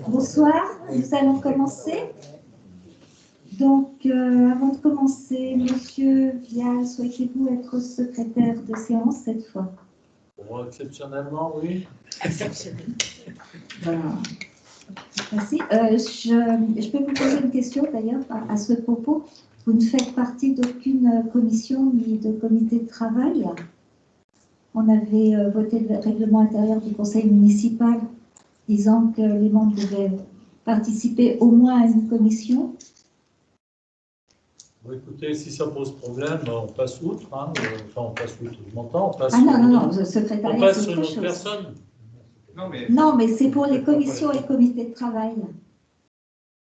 Bonsoir, nous allons commencer. Donc, avant de commencer, Monsieur Vial, souhaitez-vous être secrétaire de séance cette fois? Bon, exceptionnellement, oui. Exceptionnellement. Merci. Je peux vous poser une question d'ailleurs à ce propos. Vous ne faites partie d'aucune commission ni de comité de travail. On avait voté le règlement intérieur du conseil municipal disant que les membres devaient participer au moins à une commission. Bon, écoutez, si ça pose problème, on passe outre. Hein. Enfin, on passe outre, je m'entends. On passe non, le secrétariat, on passe c'est sur autre une autre chose. personne. Non, mais c'est pour les commissions et comités de travail.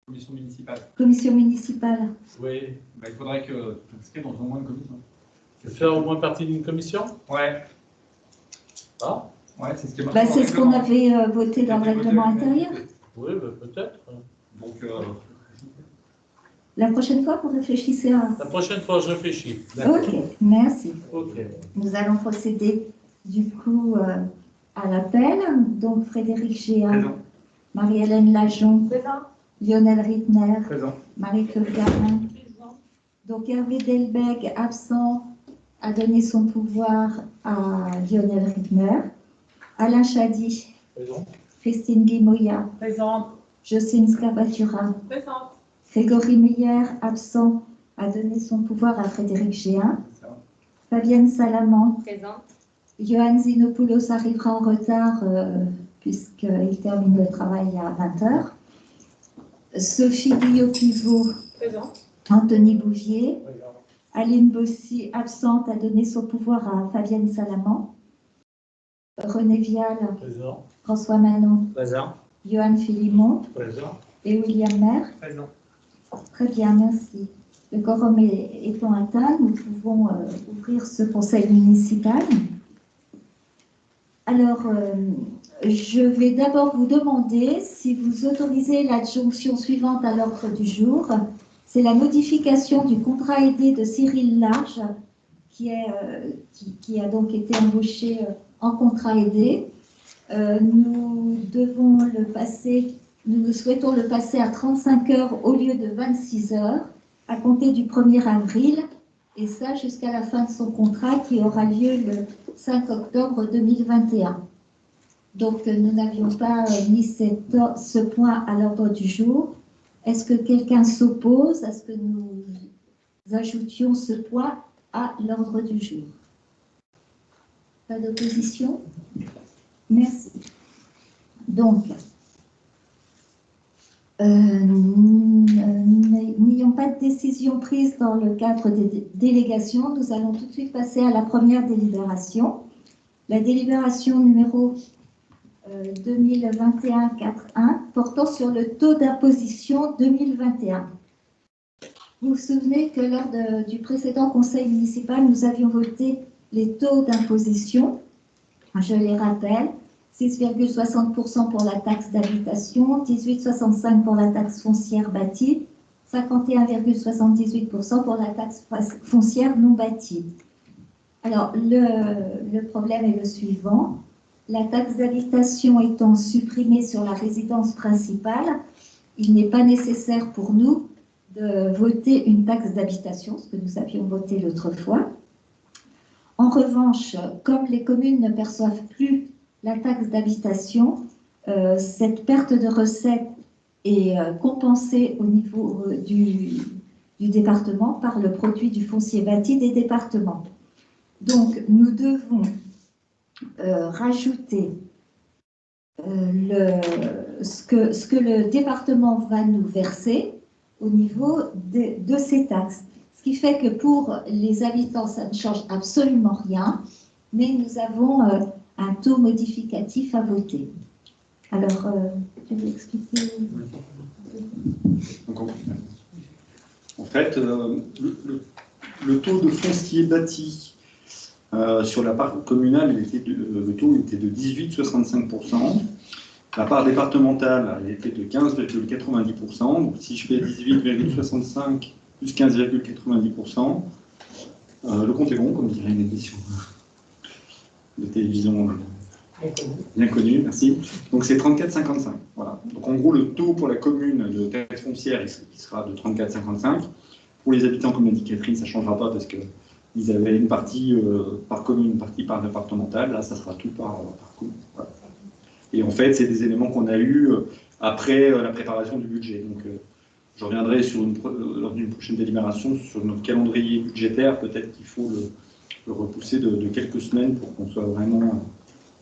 Commission municipale. Commission municipale. Oui. Bah, il faudrait que tu t'inscrives dans au moins une commission. Tu veux faire au moins partie d'une commission? Ouais. Ah. Ouais, c'est ce qui est marqué. C'est ce qu'on avait voté dans le règlement intérieur. Oui, bah, peut-être. Donc, la prochaine fois, vous réfléchissez à... La prochaine fois, je réfléchis. Ok, merci. Ok. Nous allons procéder du coup à l'appel. Donc, Frédéric Géant, Marie-Hélène Lajon, Lionel Rittner, Marie-Claude Garin. Donc, Hervé Delbecq, absent, a donné son pouvoir à Lionel Rittner. Alain Chady. Présent. Christine Guimoya. Présente. Jocelyne Scabatura. Présente. Grégory Meyer, absent, a donné son pouvoir à Frédéric Géant. Fabienne Salaman. Présente. Johan Zinopoulos arrivera en retard puisqu'il termine le travail à 20h. Sophie Guyot-Pivot. Présente. Anthony Bouvier. Présent. Aline Bossy, absente, a donné son pouvoir à Fabienne Salaman. René Vial. Présent. François Manon. Présent. Johan Philimon. Présent. Et William Maire. Présent. Très bien, merci. Le quorum étant atteint, nous pouvons ouvrir ce conseil municipal. Alors, je vais d'abord vous demander si vous autorisez l'adjonction suivante à l'ordre du jour. C'est la modification du contrat aidé de Cyril Large, qui a donc été embauché en contrat aidé. Nous souhaitons le passer à 35 heures au lieu de 26 heures à compter du 1er avril, et ça jusqu'à la fin de son contrat qui aura lieu le 5 octobre 2021. Donc nous n'avions pas mis ce point à l'ordre du jour. Est-ce que quelqu'un s'oppose à ce que nous ajoutions ce point à l'ordre du jour? Pas d'opposition? Merci. Donc, n'ayant pas de décision prise dans le cadre des délégations, nous allons tout de suite passer à la première délibération. La délibération numéro 2021-4.1 portant sur le taux d'imposition 2021. Vous vous souvenez que lors du précédent conseil municipal, nous avions voté les taux d'imposition. Je les rappelle, 6,60% pour la taxe d'habitation, 18,65% pour la taxe foncière bâtie, 51,78% pour la taxe foncière non bâtie. Alors, le problème est le suivant. La taxe d'habitation étant supprimée sur la résidence principale, il n'est pas nécessaire pour nous de voter une taxe d'habitation, ce que nous avions voté l'autre fois. En revanche, comme les communes ne perçoivent plus la taxe d'habitation, cette perte de recettes est compensée au niveau du département par le produit du foncier bâti des départements. Donc, nous devons rajouter ce que le département va nous verser au niveau de ces taxes. Ce qui fait que pour les habitants, ça ne change absolument rien, mais nous avons un taux modificatif à voter. Alors, je vais expliquer. En fait, le taux de foncier bâti sur la part communale, le taux était de 18,65%. La part départementale, elle était de 15,90%. Donc, si je fais 18,65 plus 15,90%, le compte est bon, comme dirait une émission de télévision Bien connu, merci. Donc c'est 34,55. Voilà. Donc en gros, le taux pour la commune de taxe foncière, il sera de 34,55. Pour les habitants, comme l'a dit Catherine, ça ne changera pas parce qu'ils avaient une partie par commune, une partie par départementale. Là, ça sera tout par commune. Voilà. Et en fait, c'est des éléments qu'on a eus après la préparation du budget. Donc je reviendrai lors d'une prochaine délibération sur notre calendrier budgétaire. Peut-être qu'il faut le repousser de quelques semaines pour qu'on soit vraiment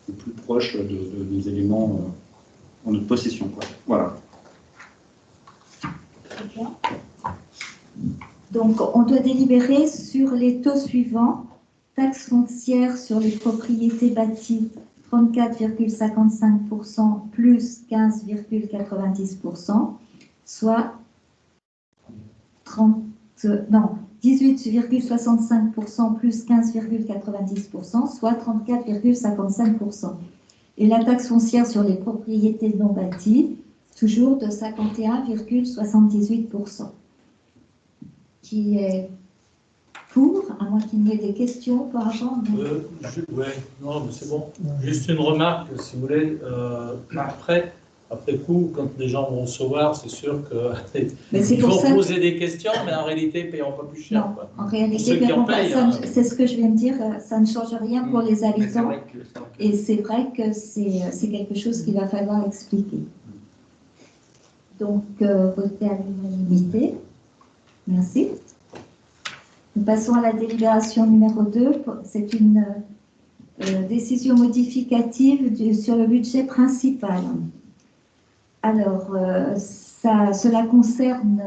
le plus proche des éléments en notre possession, quoi. Voilà. Très bien. Donc, on doit délibérer sur les taux suivants. Taxe foncière sur les propriétés bâties, 34,55% plus 15,90%, soit 18,65% plus 15,90%, soit 34,55%. Et la taxe foncière sur les propriétés non bâties, toujours de 51,78%. Qui est pour, à moins qu'il n'y ait des questions par rapport Ouais, non, mais c'est bon. Juste une remarque, si vous voulez. Après coup, quand les gens vont recevoir, c'est sûr qu'ils vont poser des questions, mais en réalité, ils ne paieront pas plus cher. Non, Quoi. en réalité, c'est ce que je viens de dire, ça ne change rien pour les habitants. Et c'est vrai que c'est quelque chose qu'il va falloir expliquer. Donc, voter à l'unanimité. Merci. Nous passons à la délibération numéro 2. C'est une décision modificative sur le budget principal. Alors, cela concerne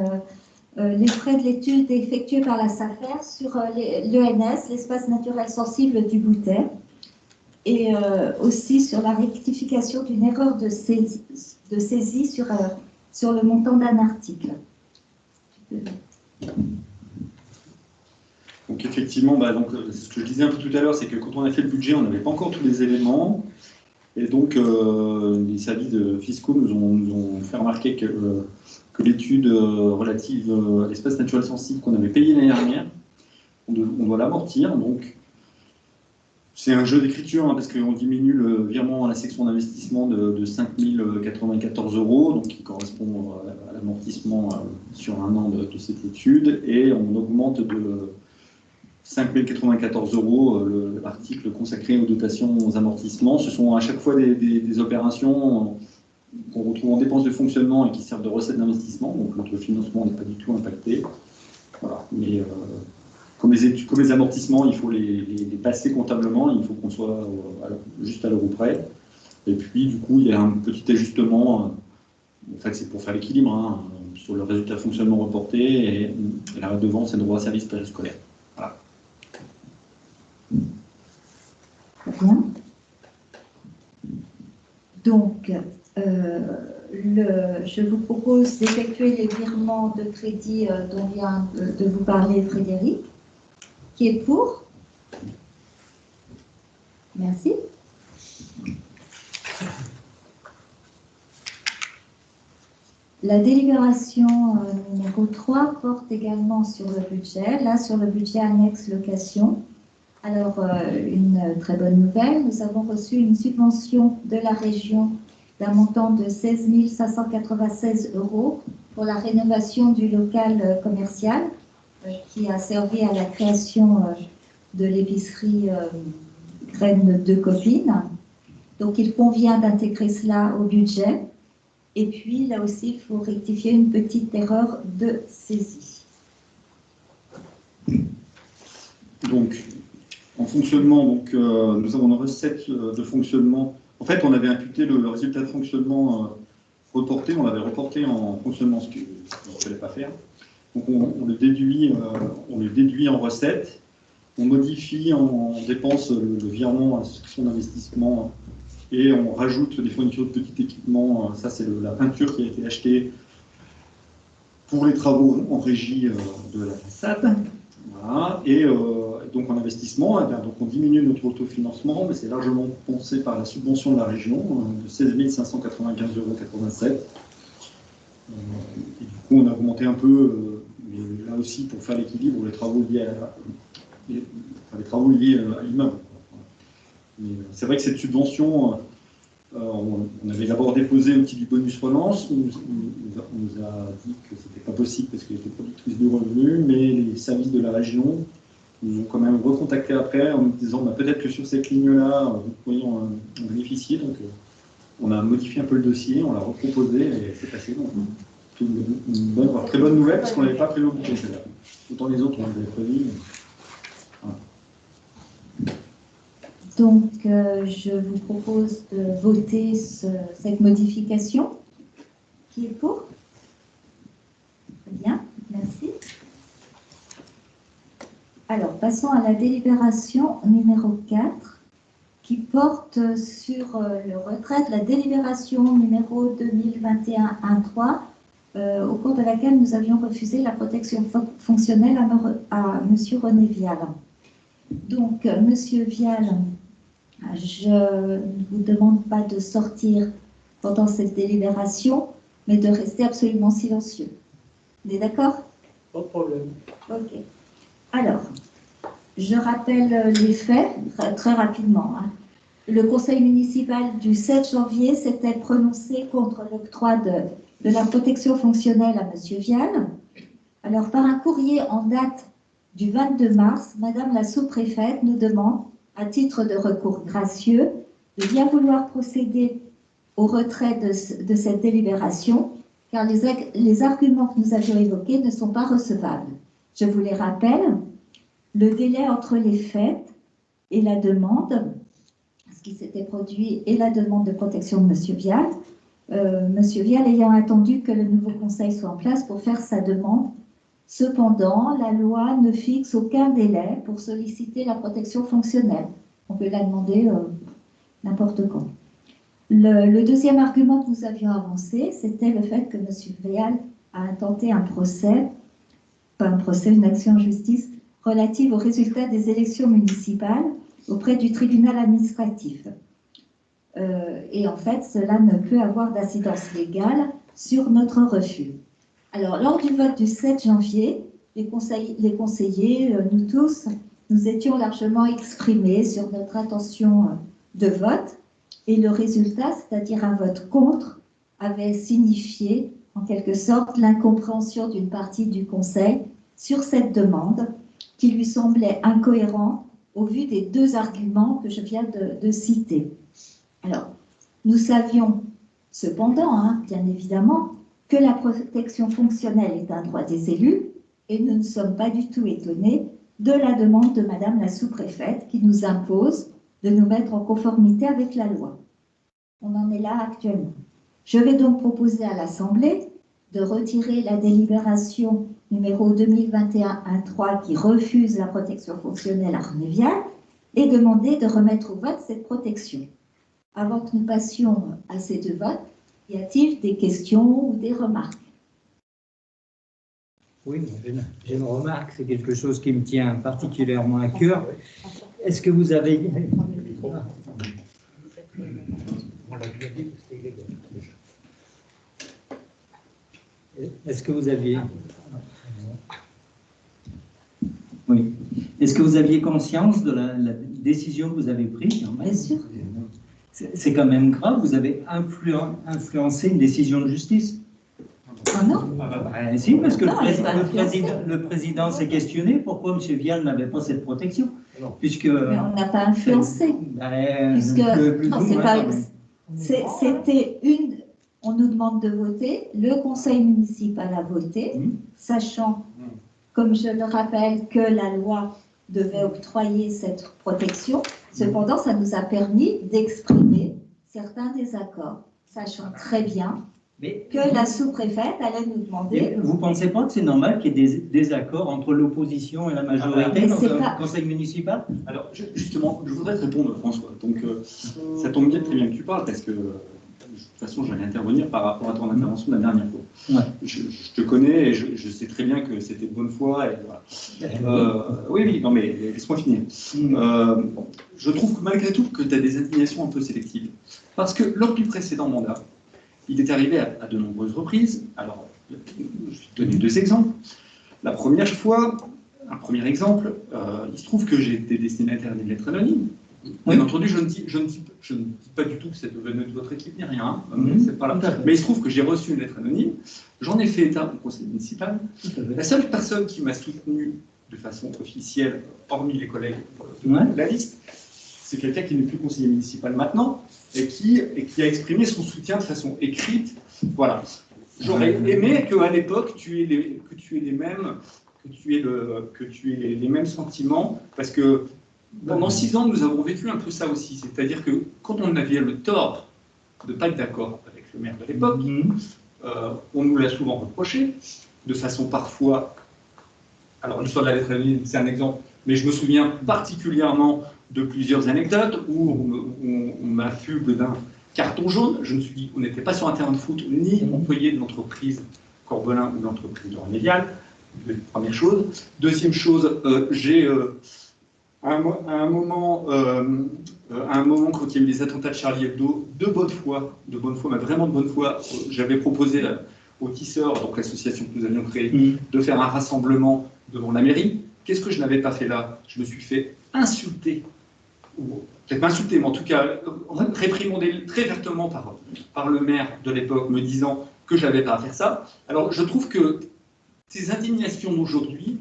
les frais de l'étude effectués par la SAFER sur l'ENS, l'espace naturel sensible du Boutet, et aussi sur la rectification d'une erreur de saisie sur le montant d'un article. Donc effectivement, ce que je disais un peu tout à l'heure, c'est que quand on a fait le budget, on n'avait pas encore tous les éléments. Et donc, les services fiscaux nous ont fait remarquer que l'étude relative à l'espace naturel sensible qu'on avait payé l'année dernière, on doit l'amortir. Donc, c'est un jeu d'écriture, parce qu'on diminue le virement à la section d'investissement de 5 094 €, donc qui correspond à l'amortissement sur un an de cette étude, et on augmente de 5 094 € l'article consacré aux dotations aux amortissements. Ce sont à chaque fois des opérations qu'on retrouve en dépenses de fonctionnement et qui servent de recettes d'investissement, donc notre financement n'est pas du tout impacté. Voilà. Mais comme les amortissements, il faut les passer comptablement, il faut qu'on soit juste à l'euro près. Et puis, du coup, il y a un petit ajustement, en fait, c'est pour faire l'équilibre, sur le résultat de fonctionnement reporté et la redevance et le droit à service périscolaire. Voilà. Très bien. Donc, je vous propose d'effectuer les virements de crédit dont vient de vous parler Frédéric. Qui est pour? Merci. La délibération numéro 3 porte également sur le budget, là sur le budget annexe location. Alors, une très bonne nouvelle, nous avons reçu une subvention de la région d'un montant de 16 596 € pour la rénovation du local commercial qui a servi à la création de l'épicerie Graines de Copine. Donc, il convient d'intégrer cela au budget. Et puis, là aussi, il faut rectifier une petite erreur de saisie. Donc, en fonctionnement, nous avons une recette de fonctionnement. En fait, on avait imputé le résultat de fonctionnement reporté, on l'avait reporté en fonctionnement, ce qu'il ne fallait pas faire. Donc, on le déduit en recette, on modifie en dépense le virement à la section d'investissement et on rajoute des fournitures de petits équipements. Ça, c'est la peinture qui a été achetée pour les travaux en régie de la façade. Voilà. Et donc en investissement, donc on diminue notre autofinancement, mais c'est largement compensé par la subvention de la région de 16 595,87 €. Et du coup, on a augmenté un peu, mais là aussi pour faire l'équilibre, les travaux liés à l'immeuble. C'est vrai que cette subvention, on avait d'abord déposé au petit du bonus relance, on nous a dit que ce n'était pas possible parce qu'elle était productrice de revenus, mais les services de la région nous ont quand même recontacté après en nous disant bah, peut-être que sur cette ligne-là, vous pourriez en bénéficier. Donc on a modifié un peu le dossier, on l'a reproposé et c'est passé. Donc, une très bonne nouvelle parce qu'on n'avait pas prévu au budget celle-là. Autant les autres, on l'avait prévu. Voilà. Donc, je vous propose de voter cette modification. Qui est pour? Très bien, merci. Alors, passons à la délibération numéro 4, qui porte sur le retrait de la délibération numéro 2021-1-3, au cours de laquelle nous avions refusé la protection fonctionnelle à M. René Vial. Donc, M. Vial, je ne vous demande pas de sortir pendant cette délibération, mais de rester absolument silencieux. Vous êtes d'accord? Pas de problème. Ok. Alors, je rappelle les faits très rapidement. Hein. Le conseil municipal du 7 janvier s'était prononcé contre l'octroi de la protection fonctionnelle à M. Vial. Alors, par un courrier en date du 22 mars, Madame la sous-préfète nous demande, à titre de recours gracieux, de bien vouloir procéder au retrait de cette délibération, car les arguments que nous avions évoqués ne sont pas recevables. Je vous les rappelle, le délai entre les faits et la demande, ce qui s'était produit, et la demande de protection de M. Vial, M. Vial ayant attendu que le nouveau conseil soit en place pour faire sa demande. Cependant, la loi ne fixe aucun délai pour solliciter la protection fonctionnelle. On peut la demander n'importe quand. Le deuxième argument que nous avions avancé, c'était le fait que M. Vial a intenté un procès, pas un procès, une action en justice, relative aux résultats des élections municipales auprès du tribunal administratif. Et en fait, cela ne peut avoir d'incidence légale sur notre refus. Alors, lors du vote du 7 janvier, les conseillers, nous tous, nous étions largement exprimés sur notre intention de vote, et le résultat, c'est-à-dire un vote contre, avait signifié en quelque sorte l'incompréhension d'une partie du Conseil sur cette demande qui lui semblait incohérente au vu des deux arguments que je viens de citer. Alors, nous savions cependant, bien évidemment, que la protection fonctionnelle est un droit des élus et nous ne sommes pas du tout étonnés de la demande de Madame la sous-préfète qui nous impose de nous mettre en conformité avec la loi. On en est là actuellement. Je vais donc proposer à l'Assemblée de retirer la délibération numéro 2021-1-3 qui refuse la protection fonctionnelle à René Vial et demander de remettre au vote cette protection. Avant que nous passions à ces deux votes, y a-t-il des questions ou des remarques? Oui, j'ai une remarque, c'est quelque chose qui me tient particulièrement à cœur. Est-ce que vous avez... Est-ce que vous aviez... Oui. Est-ce que vous aviez conscience de la décision que vous avez prise? Bien sûr. C'est quand même grave, vous avez influencé une décision de justice. Ah non? Si, parce que le président s'est questionné pourquoi M. Vial n'avait pas cette protection. Puisque, mais on n'a pas influencé. C'était une... On nous demande de voter, le conseil municipal a voté, sachant, comme je le rappelle, que la loi devait octroyer cette protection. Cependant, ça nous a permis d'exprimer certains désaccords, sachant très bien que la sous-préfète allait nous demander... Vous ne pensez pas que c'est normal qu'il y ait des désaccords entre l'opposition et la majorité dans un conseil municipal? Alors, justement, je voudrais te répondre, François. Donc, ça tombe bien, très bien que tu parles, parce que, de toute façon, j'allais intervenir par rapport à ton intervention de la dernière fois. Ouais. Je te connais et je sais très bien que c'était de bonne foi. Et voilà. Oui, non, mais laisse-moi finir. Je trouve que malgré tout que tu as des indignations un peu sélectives. Parce que lors du précédent mandat, il est arrivé à de nombreuses reprises. Alors, je vais te donner deux exemples. La première fois, un premier exemple, il se trouve que j'ai été destinataire d'une lettre anonyme Bien entendu, je ne dis pas du tout que c'est devenu de votre équipe ni rien. C'est pas là. Mais il se trouve que j'ai reçu une lettre anonyme. J'en ai fait état au conseil municipal. La seule personne qui m'a soutenu de façon officielle, hormis les collègues de la liste, c'est quelqu'un qui n'est plus conseiller municipal maintenant et qui a exprimé son soutien de façon écrite. Voilà. J'aurais aimé qu'à l'époque, tu aies les mêmes sentiments, parce que pendant 6 ans, nous avons vécu un peu ça aussi. C'est-à-dire que quand on avait le tort de ne pas être d'accord avec le maire de l'époque, on nous l'a souvent reproché, de façon parfois... Alors, l'histoire de la lettre anonyme, c'est un exemple, mais je me souviens particulièrement de plusieurs anecdotes où on m'affuble d'un carton jaune. Je me suis dit, on n'était pas sur un terrain de foot, ni employé de l'entreprise Corbelin ou de l'entreprise de Remédial. Première chose. Deuxième chose, j'ai... À un moment, quand il y a eu les attentats de Charlie Hebdo, de bonne foi, mais vraiment de bonne foi, j'avais proposé aux tisseurs, donc l'association que nous avions créée, de faire un rassemblement devant la mairie. Qu'est-ce que je n'avais pas fait là? Je me suis fait insulter, ou peut-être pas insulter, mais en tout cas réprimander très vertement par le maire de l'époque, me disant que je n'avais pas à faire ça. Alors je trouve que ces indignations d'aujourd'hui,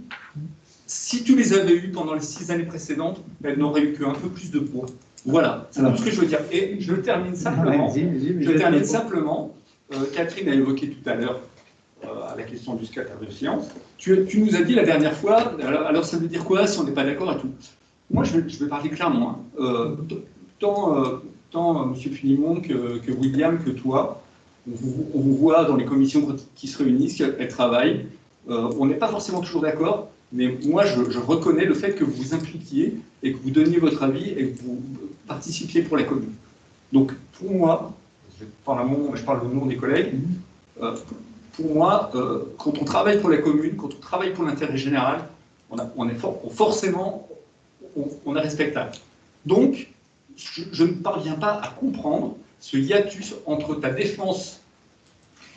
si tu les avais eues pendant les 6 années précédentes, elles n'auraient eu qu'un peu plus de poids. Voilà, c'est tout ce que je veux dire. Et je termine simplement. Catherine a évoqué tout à l'heure à la question du secrétaire de séance. Tu nous as dit la dernière fois, alors ça veut dire quoi si on n'est pas d'accord et tout? Moi, je vais parler clairement. Tant M. Filimon que William que toi, on vous voit dans les commissions qui se réunissent, elles travaillent. On n'est pas forcément toujours d'accord. Mais moi, je reconnais le fait que vous vous impliquiez et que vous donniez votre avis et que vous participiez pour la commune. Donc, pour moi, je parle au nom des collègues, pour moi, quand on travaille pour la commune, quand on travaille pour l'intérêt général, on est respectable. Donc, je ne parviens pas à comprendre ce hiatus entre ta défense.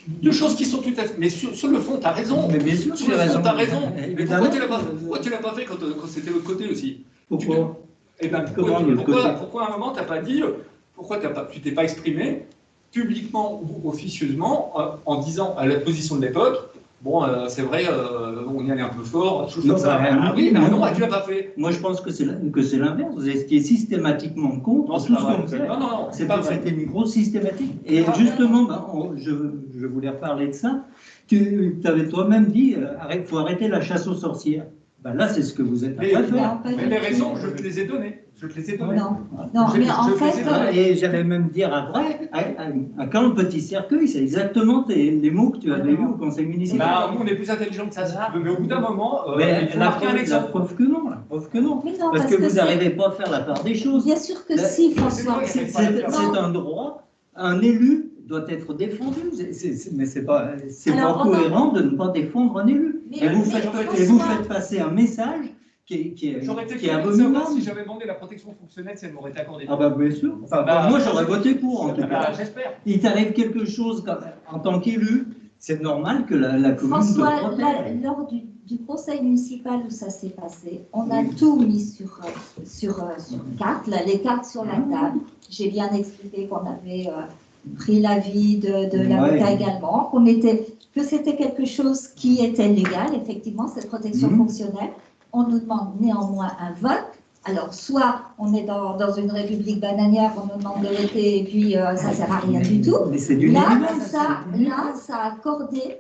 Deux choses qui sont tout à fait... Mais sur le fond, tu as raison. Mais bien sûr, sur le fond, tu as raison. Mais pourquoi tu ne l'as pas fait quand c'était l'autre côté aussi? Pourquoi? Pourquoi à un moment, tu n'as pas dit... Pourquoi tu t'es pas exprimé publiquement ou officieusement en disant à la position de l'époque, bon, c'est vrai, on y allait un peu fort, tout ça. Oui, mais non, tu l'as pas fait. Moi, je pense que c'est l'inverse. Vous étiez systématiquement contre. Non, c'est pas vrai. Non, c'est pas vrai. C'était une grosse systématique. Et justement, je voulais reparler de ça. Tu avais toi-même dit, il faut arrêter la chasse aux sorcières. Ben là, c'est ce que vous êtes en train de faire. Mais les raisons, je te les ai données. Non, mais en fait... Et j'allais même dire après, quand le petit cercueil, c'est exactement les mots que tu avais eus au conseil municipal. Bah, nous, on est plus intelligents que ça. Mais au bout d'un moment, il faut marquer un exemple. La preuve que non. Parce que vous n'arrivez pas à faire la part des choses. Bien sûr que si, François. C'est un droit. Un élu doit être défendu. Mais c'est pas cohérent de ne pas défendre un élu. Et vous faites passer un message qui est abominable. Si j'avais demandé la protection fonctionnelle, si elle m'aurait été accordée. Ah bah bien sûr. Moi j'aurais voté pour en tout cas. J'espère. Il t'arrive quelque chose en tant qu'élu, c'est normal que la commune... François, lors du conseil municipal où ça s'est passé, on a tout mis sur carte, les cartes sur la table. J'ai bien expliqué qu'on avait pris l'avis de l'avocat également, que c'était quelque chose qui était légal, effectivement, cette protection fonctionnelle. On nous demande néanmoins un vote. Alors, soit on est dans une république bananière, on nous demande de voter et puis ça ne sert à rien du tout. Mais c'est du là, ça a accordé,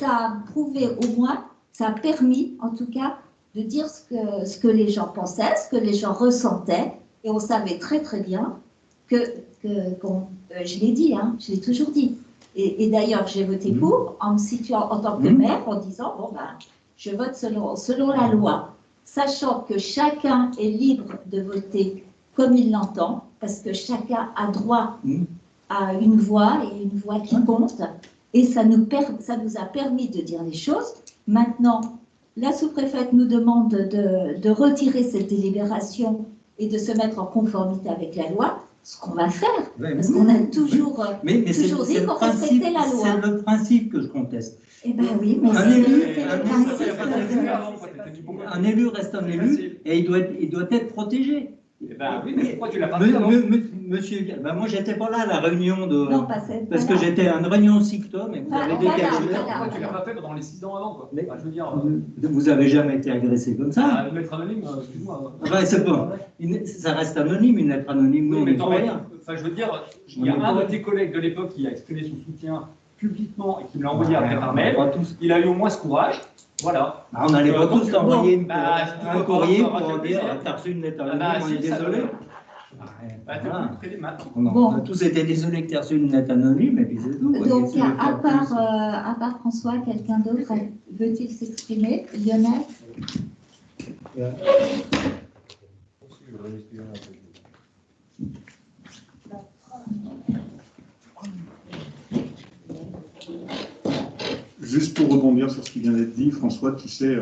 ça a prouvé au moins, ça a permis en tout cas de dire ce que les gens pensaient, ce que les gens ressentaient. Et on savait très très bien je l'ai dit, je l'ai toujours dit. Et d'ailleurs, j'ai voté pour en me situant en tant que maire en disant, bon ben, je vote selon la loi, sachant que chacun est libre de voter comme il l'entend, parce que chacun a droit à une voix et une voix qui compte, et ça nous a permis de dire les choses. Maintenant, la sous-préfète nous demande de retirer cette délibération et de se mettre en conformité avec la loi, ce qu'on va faire, parce qu'on a toujours dit qu'on respectait la loi. C'est le principe que je conteste. Eh bien oui, mais un élu reste un élu et il doit être protégé. Eh ben oui, mais pourquoi tu l'as pas fait avant? Monsieur, ben moi j'étais pas là à la réunion de. Non, parce que j'étais à une réunion SICTOM et vous avez décalé. Pourquoi tu l'as pas fait pendant les 6 ans avant, quoi? Mais, je veux dire. Vous avez jamais été agressé comme ça? Une lettre anonyme, excuse-moi. Ouais, c'est bon. Ça reste anonyme, une lettre anonyme. Oui, Non, mais mais enfin, je veux dire, il y a un de tes collègues de l'époque qui a exprimé son soutien publiquement et qui me l'a envoyé après par mail. Il a eu au moins ce courage. Voilà. On n'allait pas tous t'envoyer un courrier pour dire dire t'as reçu une lettre anonyme, on est désolé. On a tous été désolés que tu aies reçu une lettre anonyme et puis c'est tout. Donc, à part François, quelqu'un d'autre veut-il s'exprimer? Lionel? Juste pour rebondir sur ce qui vient d'être dit, François, tu sais,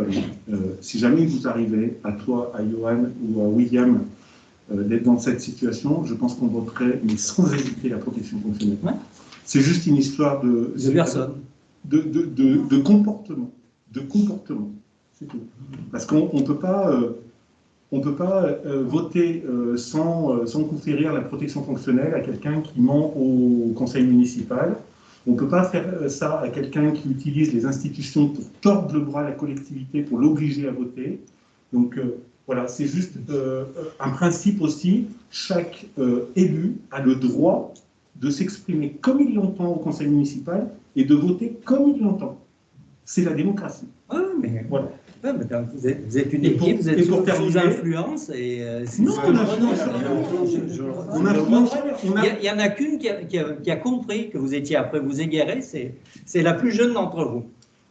si jamais vous arrivez, à toi, à Johan ou à William, d'être dans cette situation, je pense qu'on voterait, mais sans hésiter, la protection fonctionnelle. Ouais. C'est juste une histoire de personne. De comportement. De comportement. C'est tout. Parce qu'on ne peut pas, voter sans conférer la protection fonctionnelle à quelqu'un qui ment au conseil municipal. On ne peut pas faire ça à quelqu'un qui utilise les institutions pour tordre le bras à la collectivité, pour l'obliger à voter. Donc voilà, c'est juste un principe aussi. Chaque élu a le droit de s'exprimer comme il l'entend au conseil municipal et de voter comme il l'entend. C'est la démocratie. Ah, mais voilà. Ouais, mais vous êtes une équipe, vous êtes sous influence et non, il y en a qu'une qui a compris que vous étiez après vous égarez, c'est la plus jeune d'entre vous,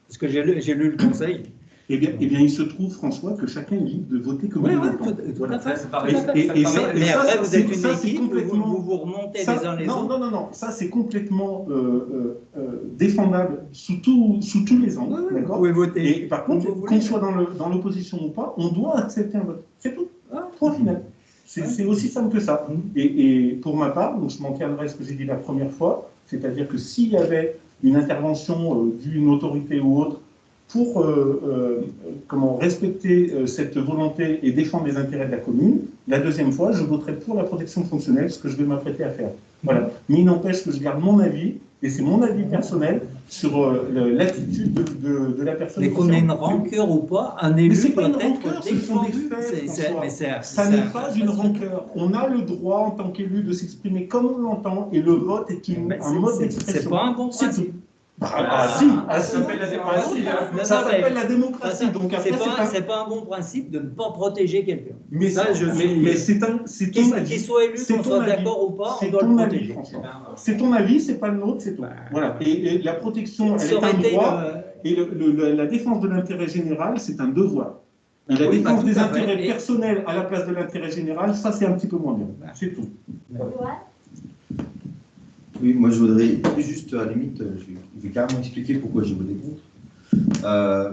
parce que j'ai lu le conseil. Eh bien, il se trouve, François, que chacun est libre de voter comme il l'entend. Tout à fait. Mais après, vous êtes une équipe, vous remontez les uns les autres. Non, ça c'est complètement défendable sous tous les angles. Vous pouvez voter. Et par contre, qu'on soit dans l'opposition ou pas, on doit accepter un vote. C'est tout. Point final. C'est aussi simple que ça. Et pour ma part, donc je m'en tiendrai à ce que j'ai dit la première fois, c'est-à-dire que s'il y avait une intervention d'une autorité ou autre pour respecter cette volonté et défendre les intérêts de la commune, la deuxième fois, je voterai pour la protection fonctionnelle, ce que je vais m'apprêter à faire. Voilà. Mais il n'empêche que je garde mon avis, et c'est mon avis personnel, sur l'attitude de la personne. Mais qu'on ait une rancœur ou pas, un élu doit être défendu. Ça n'est pas une rancœur. On a le droit, en tant qu'élu, de s'exprimer comme on l'entend, et le vote est un mode d'expression. C'est pas un bon principe. Ça s'appelle la démocratie. Donc c'est pas un bon principe de ne pas protéger quelqu'un. Mais c'est ton avis. Qu'il soit élu, qu'on soit d'accord ou pas, on doit le protéger. C'est ton avis, c'est pas le nôtre, c'est tout. Voilà. Et la protection, elle est un droit, et la défense de l'intérêt général, c'est un devoir. Et la défense des intérêts personnels à la place de l'intérêt général, ça c'est un petit peu moins bien. C'est tout. Oui, moi je voudrais juste, à la limite, je vais carrément expliquer pourquoi j'ai voté contre.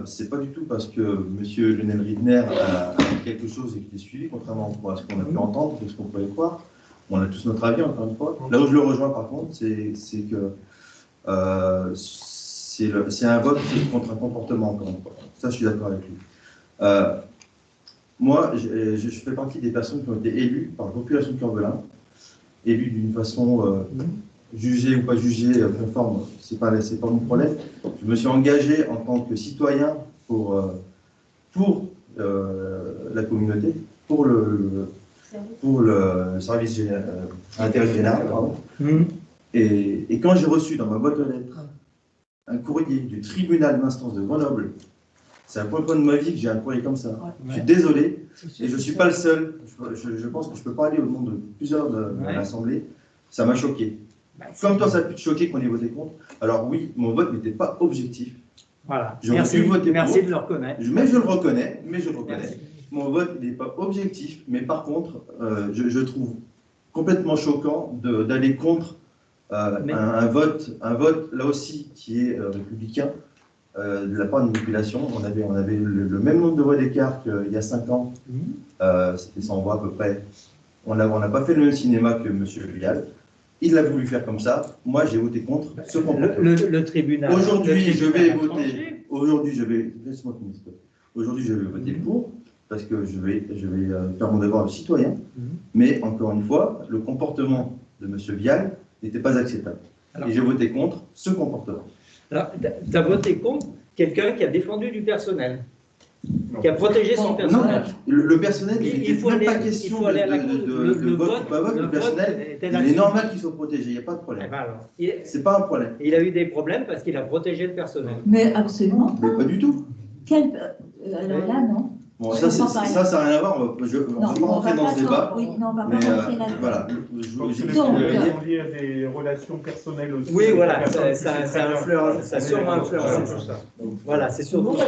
C'est pas du tout parce que M. Lionel Rittner a quelque chose et qu'il est suivi, contrairement à ce qu'on a pu entendre, de ce qu'on pouvait croire. On a tous notre avis, encore une fois. Là où je le rejoins, par contre, c'est que c'est un vote contre un comportement, encore une fois. Ça, je suis d'accord avec lui. Moi, je fais partie des personnes qui ont été élues par la population de Corbelin, élues d'une façon jugée ou pas jugée conforme, c'est pas mon problème. Je me suis engagé en tant que citoyen pour la communauté, pour le service intérêt général, pardon. Et quand j'ai reçu dans ma boîte aux lettres un courrier du tribunal d'instance de Grenoble, c'est un point de ma vie que j'ai un courrier comme ça. Je suis désolé, et je ne suis pas le seul. Je pense que je ne peux pas aller au nom de plusieurs de l'Assemblée. Ça m'a choqué. Comme toi, ça a pu te choquer qu'on ait voté contre. Alors oui, mon vote n'était pas objectif. Voilà. Merci de le reconnaître. Mais je le reconnais. Mon vote n'est pas objectif, mais par contre, je trouve complètement choquant d'aller contre un vote, là aussi, qui est républicain, de la part d'une population. On avait le même nombre de voix d'écart qu'il y a 5 ans. C'était 100 voix à peu près. On n'a pas fait le même cinéma que M. Vial. Il a voulu faire comme ça. Moi, j'ai voté contre ce comportement. Le tribunal. Aujourd'hui, je vais voter. Aujourd'hui, je vais voter pour. parce que je vais faire mon devoir de citoyen, mais encore une fois, le comportement de M. Vial n'était pas acceptable. Et j'ai voté contre ce comportement. Alors, tu as voté contre quelqu'un qui a défendu du personnel, qui a protégé son personnel. Non, le personnel, il faut aller, pas question de vote ou pas vote, le personnel, il est normal qu'il soit protégé, il n'y a pas de problème. C'est pas un problème. Il a eu des problèmes parce qu'il a protégé le personnel. Mais absolument pas. Mais pas du tout. Alors là, non. Bon, ça n'a rien à voir, on ne va pas rentrer dans ce débat. Oui, non, on va pas rentrer là-dedans. Voilà. Donc, lié à des relations personnelles aussi. Oui, voilà, ça a sûrement influencé tout ça. Voilà, c'est surtout ça.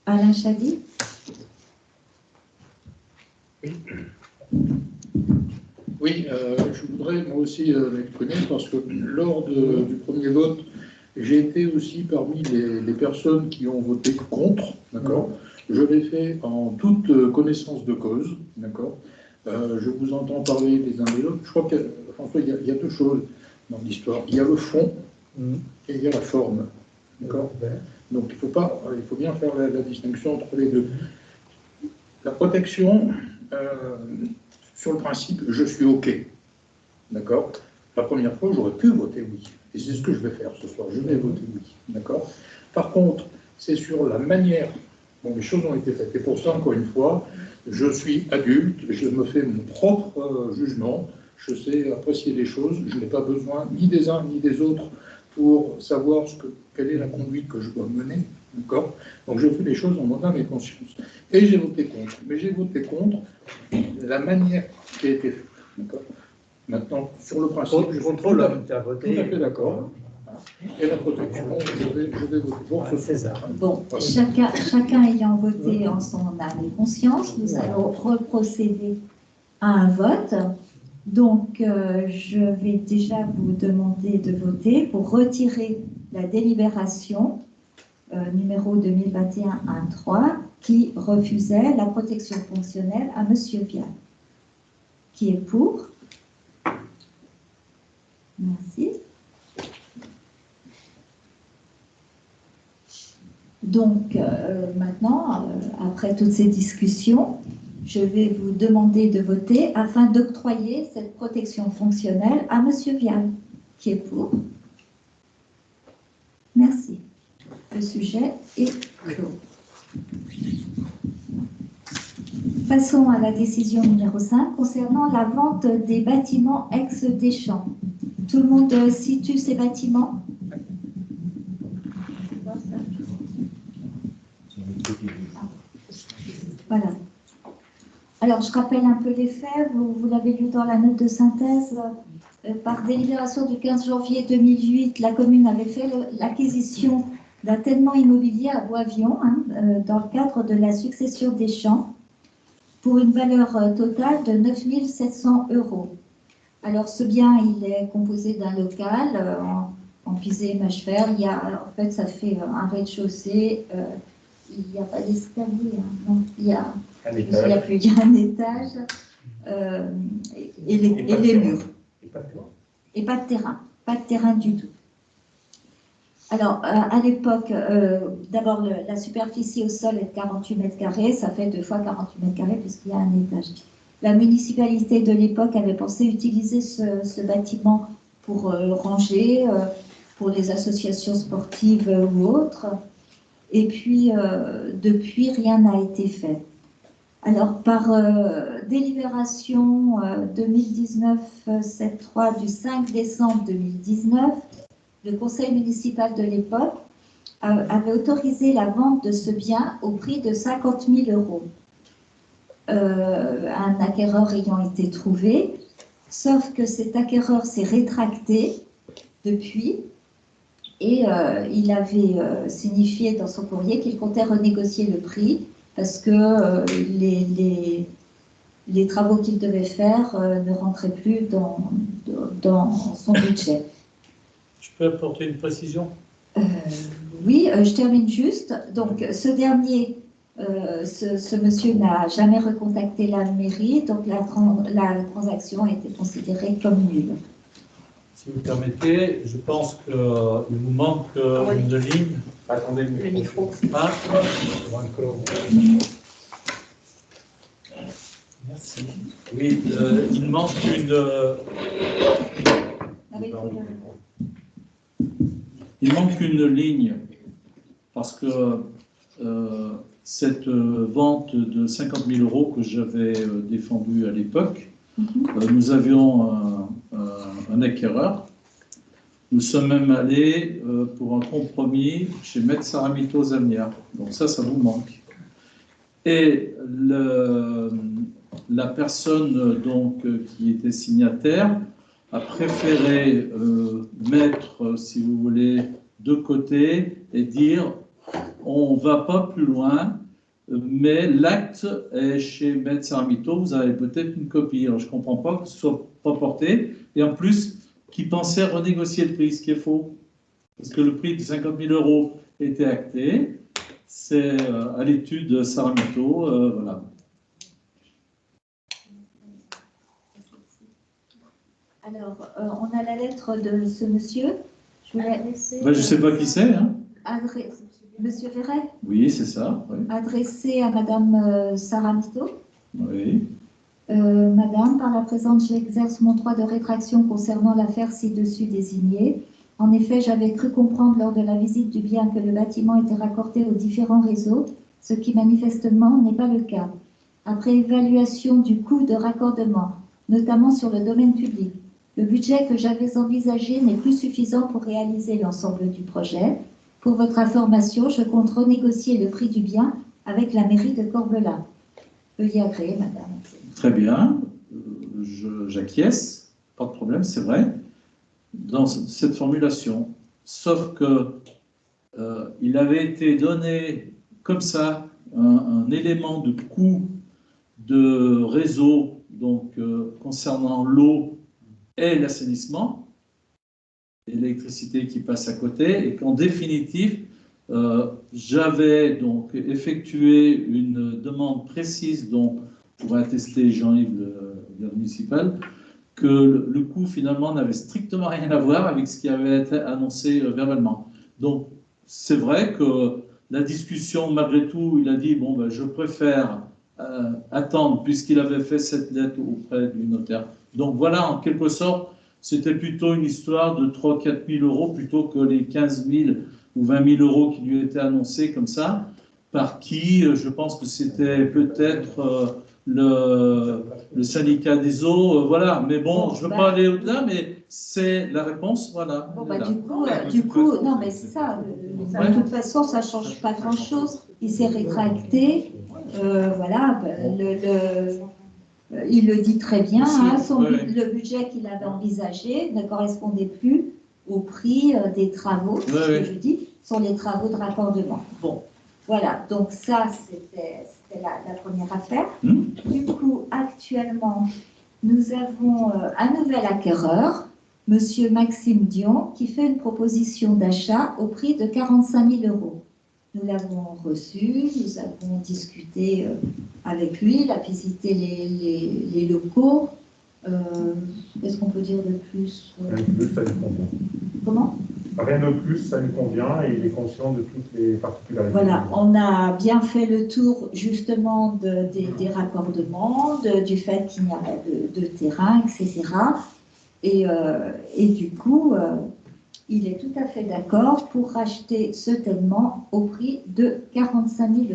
Alain Chady. Oui, je voudrais moi aussi m'exprimer parce que lors du premier vote, j'ai été aussi parmi les personnes qui ont voté contre, d'accord. Je l'ai fait en toute connaissance de cause, d'accord. Je vous entends parler les uns des autres. Je crois que, François, il y a deux choses dans l'histoire. Il y a le fond et il y a la forme, d'accord. Donc il faut bien faire la distinction entre les deux. La protection, sur le principe, je suis OK, d'accord. La première fois, j'aurais pu voter oui. Et c'est ce que je vais faire ce soir, je vais voter oui, d'accord. Par contre, c'est sur la manière dont les choses ont été faites. Et pour ça, encore une fois, je suis adulte, je me fais mon propre jugement, je sais apprécier les choses, je n'ai pas besoin ni des uns ni des autres pour savoir quelle est la conduite que je dois mener, d'accord. Donc je fais les choses en mon âme et conscience. Et j'ai voté contre, mais j'ai voté contre la manière qui a été faite, d'accord. Maintenant, sur le principe, je suis tout à fait d'accord. Et la protection, je vais voter pour ce César. Bon, chacun ayant voté en son âme et conscience, nous allons reprocéder à un vote. Donc, je vais déjà vous demander de voter pour retirer la délibération numéro 2021-1-3 qui refusait la protection fonctionnelle à M. Vial. Qui est pour? Merci. Donc, maintenant, après toutes ces discussions, je vais vous demander de voter afin d'octroyer cette protection fonctionnelle à M. Vial, qui est pour. Merci. Le sujet est clos. Passons à la décision numéro 5 concernant la vente des bâtiments ex-Deschamps. Tout le monde situe ces bâtiments? Voilà. Alors, je rappelle un peu les faits. Vous l'avez lu dans la note de synthèse. Par délibération du 15 janvier 2008, la commune avait fait l'acquisition d'un tellement immobilier à Boivion, dans le cadre de la succession des champs, pour une valeur totale de 9 700 €. Alors, ce bien, il est composé d'un local en pisé et mâche fer. En fait, ça fait un rez-de-chaussée. Il n'y a pas d'escalier, non, il y a un étage et les murs. Et pas de terrain. Pas de terrain du tout. Alors, à l'époque, d'abord, la superficie au sol est de 48 mètres carrés. Ça fait 2 fois 48 mètres carrés puisqu'il y a un étage. La municipalité de l'époque avait pensé utiliser ce bâtiment pour ranger, pour les associations sportives ou autres. Et puis, depuis, rien n'a été fait. Alors, par délibération 2019-73 du 5 décembre 2019, le conseil municipal de l'époque avait autorisé la vente de ce bien au prix de 50 000 €. Un acquéreur ayant été trouvé, sauf que cet acquéreur s'est rétracté depuis. Et il avait signifié dans son courrier qu'il comptait renégocier le prix parce que les travaux qu'il devait faire ne rentraient plus dans son budget. Je peux apporter une précision? Oui, je termine juste. Donc, ce dernier, ce monsieur n'a jamais recontacté la mairie, donc la transaction a été considérée comme nulle. Si vous permettez, je pense qu'il vous manque une ligne. Attendez Le micro. Ah, merci. Oui, il manque une ligne parce que cette vente de 50 000 € que j'avais défendue à l'époque, nous avions un acquéreur. Nous sommes même allés pour un compromis chez Maître Saramito Zamnia. Donc ça vous manque. Et la personne donc, qui était signataire a préféré mettre, si vous voulez, de côté et dire on ne va pas plus loin, mais l'acte est chez Maître Saramito, vous avez peut-être une copie. Alors je ne comprends pas que ce soit pas porté. Et en plus, qui pensait renégocier le prix, ce qui est faux. Parce que le prix de 50 000 € était acté. C'est à l'étude de Saramito, voilà. Alors, on a la lettre de ce monsieur. Je ne sais pas qui c'est. Hein. Monsieur Verret? Oui, c'est ça. Oui. Adressé à Madame Saramito. Oui. Madame, par la présente, j'exerce mon droit de rétraction concernant l'affaire ci-dessus désignée. En effet, j'avais cru comprendre lors de la visite du bien que le bâtiment était raccordé aux différents réseaux, ce qui manifestement n'est pas le cas. Après évaluation du coût de raccordement, notamment sur le domaine public, le budget que j'avais envisagé n'est plus suffisant pour réaliser l'ensemble du projet. Pour votre information, je compte renégocier le prix du bien avec la mairie de Corbelin. Veuillez agréer, madame. Très bien, j'acquiesce, pas de problème, c'est vrai, dans cette formulation. Sauf que il avait été donné comme ça un élément de coût de réseau, donc concernant l'eau et l'assainissement, et l'électricité qui passe à côté, et qu'en définitive, j'avais donc effectué une demande précise dont pour attester Jean-Yves, le municipal, que le coût finalement n'avait strictement rien à voir avec ce qui avait été annoncé verbalement. Donc c'est vrai que la discussion, malgré tout, il a dit bon ben, je préfère attendre puisqu'il avait fait cette lettre auprès du notaire. Donc voilà, en quelque sorte, c'était plutôt une histoire de 3 000 à 4 000 € plutôt que les 15 000 ou 20 000 € qui lui étaient annoncés comme ça, par qui, je pense que c'était peut-être le syndicat des eaux, voilà. Mais bon, je ne veux pas aller au-delà, mais c'est la réponse, voilà. Bon, bah, du coup, non, mais c'est ça. De toute façon, ça ne change pas grand-chose. Il s'est rétracté, voilà. Il le dit très bien, hein, le budget qu'il avait envisagé ne correspondait plus au prix des travaux, ce que je dis, sont les travaux de raccordement. Bon, voilà, donc ça, c'était la première affaire. Du coup, actuellement, nous avons un nouvel acquéreur, Monsieur Maxime Dion, qui fait une proposition d'achat au prix de 45 000 €. Nous l'avons reçu, nous avons discuté avec lui, il a visité les locaux. Qu'est-ce qu'on peut dire de plus? Rien de plus, ça lui convient. Comment? Rien de plus, ça lui convient et il est conscient de toutes les particularités. Voilà, on a bien fait le tour justement des raccordements, du fait qu'il n'y a pas de terrain, etc. Et du coup, il est tout à fait d'accord pour racheter ce tellement au prix de 45 000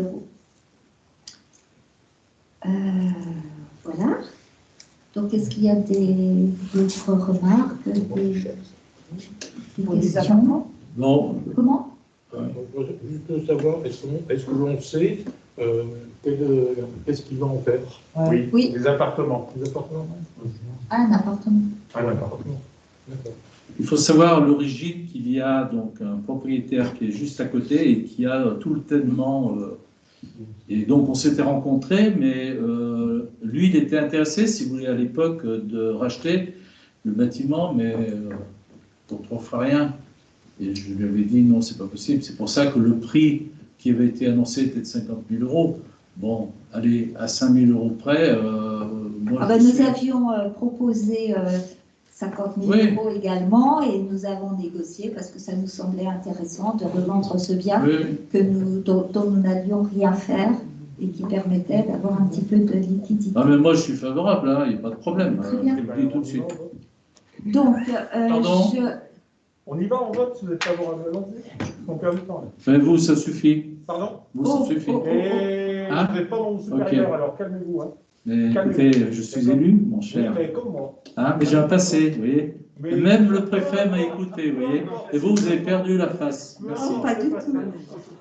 €. Voilà. Donc, est-ce qu'il y a d'autres remarques, des questions? Non. Comment? Juste savoir, est-ce que l'on sait qu'est-ce qu'il va en faire? Oui, des appartements. Des appartements. Un appartement. Un appartement. D'accord. Il faut savoir à l'origine qu'il y a donc un propriétaire qui est juste à côté et qui a tout le tellement. Et donc on s'était rencontrés, mais lui il était intéressé, si vous voulez, à l'époque, de racheter le bâtiment, mais pour 3 fois rien. Et je lui avais dit non, c'est pas possible. C'est pour ça que le prix qui avait été annoncé était de 50 000 €. Bon, allez, à 5 000 € près. Moi, nous avions proposé 50 000 Oui. euros également, et nous avons négocié parce que ça nous semblait intéressant de revendre ce bien Oui. dont nous n'allions rien faire et qui permettait d'avoir un petit peu de liquidité. Non, mais moi, je suis favorable, hein, il n'y a pas de problème. Très bien. Je le dis tout de suite. Donc, Pardon. On y va, on vote, si vous êtes favorable à l'entrée. On perd du temps. Là. Mais vous, ça suffit. Pardon? Vous, ça suffit. Et Hein? vous n'êtes pas mon supérieur, Ok. alors calmez-vous. Hein. Mais écoutez, je suis élu, mon cher. Oui, mais comme moi. Hein, mais j'ai un passé, vous voyez. Mais- Et même le préfet m'a écouté, vous voyez. Et vous, vous avez perdu la face. Merci. Oh, pas du tout.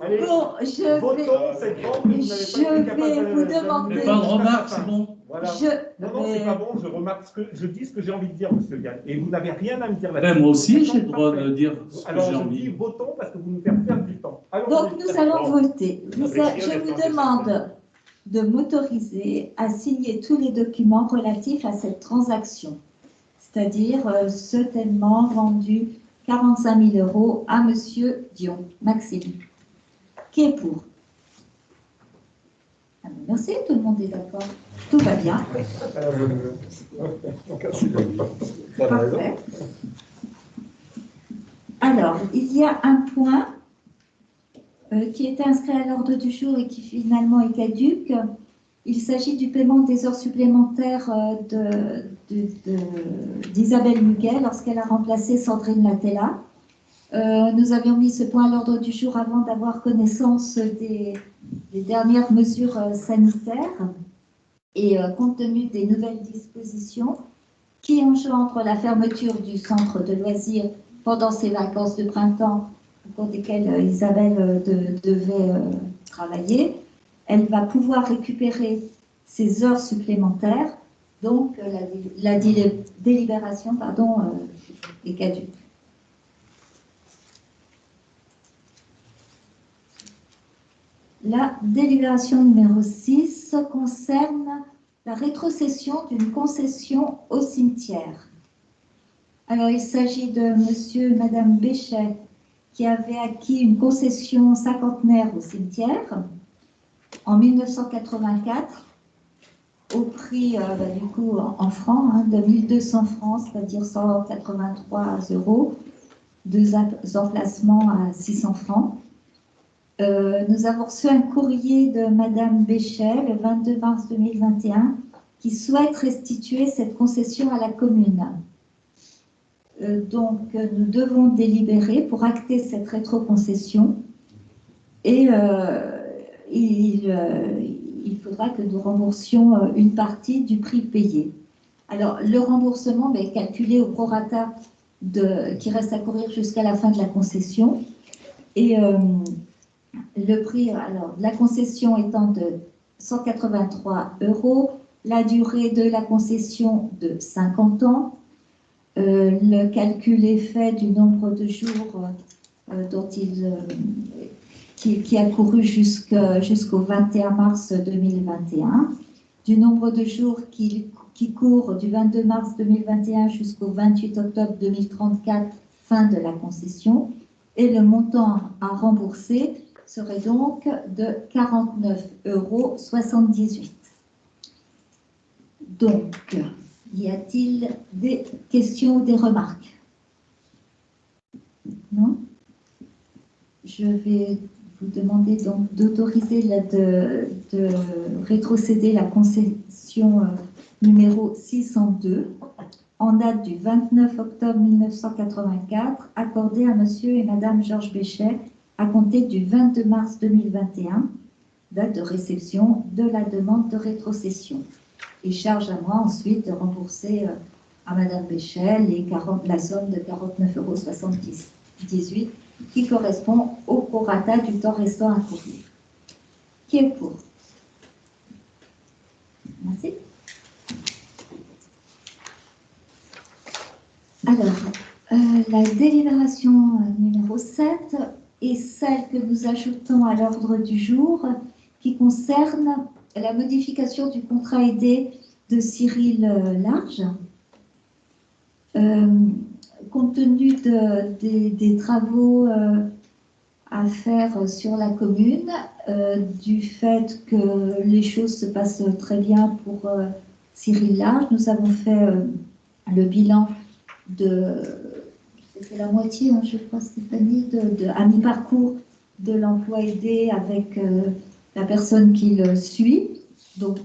Allez, Bon, je votons vais, cette forme, vous n'avez pas été capable vous de- demander- Mais pas de remarque, c'est bon. Voilà. je, Non, non, c'est pas bon, je remarque je dis ce que j'ai envie de dire, monsieur Yann. Et vous n'avez rien à me dire Mais là-dessus. moi aussi, j'ai le droit de dire ce que Alors, j'ai je dis envie. votons parce que vous nous faites perdre du temps. Alors, donc, nous allons voter. Je vous demande de m'autoriser à signer tous les documents relatifs à cette transaction, c'est-à-dire certainement vendu 45 000 euros à monsieur Dion, Maxime. Qui est pour? Ah ben, merci, tout le monde est d'accord. Tout va bien. Parfait. Alors, il y a un point qui était inscrit à l'ordre du jour et qui finalement est caduc. Il s'agit du paiement des heures supplémentaires d'Isabelle Muguet lorsqu'elle a remplacé Sandrine Latella. Nous avions mis ce point à l'ordre du jour avant d'avoir connaissance des dernières mesures sanitaires et compte tenu des nouvelles dispositions qui engendrent la fermeture du centre de loisirs pendant ses vacances de printemps pour lesquelles Isabelle devait travailler. Elle va pouvoir récupérer ses heures supplémentaires, donc la délibération est caduque. La délibération numéro 6 concerne la rétrocession d'une concession au cimetière. Alors, il s'agit de monsieur et madame Béchet qui avaient acquis une concession cinquantenaire au cimetière en 1984 au prix, du coup, en francs, de 1200 francs, c'est-à-dire 183 €, deux emplacements à 600 francs. Nous avons reçu un courrier de madame Béchet le 22 mars 2021 qui souhaite restituer cette concession à la commune. Donc, nous devons délibérer pour acter cette rétroconcession et il faudra que nous remboursions une partie du prix payé. Alors, le remboursement est calculé au prorata qui reste à courir jusqu'à la fin de la concession et le prix de la concession étant de 183 €, la durée de la concession de 50 ans, le calcul est fait du nombre de jours qui a couru jusqu'au 21 mars 2021, du nombre de jours qui court du 22 mars 2021 jusqu'au 28 octobre 2034, fin de la concession, et le montant à rembourser serait donc de 49,78 €. Donc, y a-t-il des questions ou des remarques? Non? Je vais vous demander donc d'autoriser de rétrocéder la concession numéro 602 en date du 29 octobre 1984, accordée à monsieur et madame Georges Béchet à compter du 22 mars 2021, date de réception de la demande de rétrocession. Et charge à moi ensuite de rembourser à madame Béchet la somme de 49,78 € qui correspond au prorata du temps restant à courir. Qui est pour? Merci. Alors, la délibération numéro 7 est celle que nous ajoutons à l'ordre du jour qui concerne la modification du contrat aidé de Cyril Large. Compte tenu des travaux à faire sur la commune, du fait que les choses se passent très bien pour Cyril Large, nous avons fait le bilan c'était la moitié, hein, je crois, Stéphanie, à mi-parcours de l'emploi aidé avec la personne qui le suit. Donc,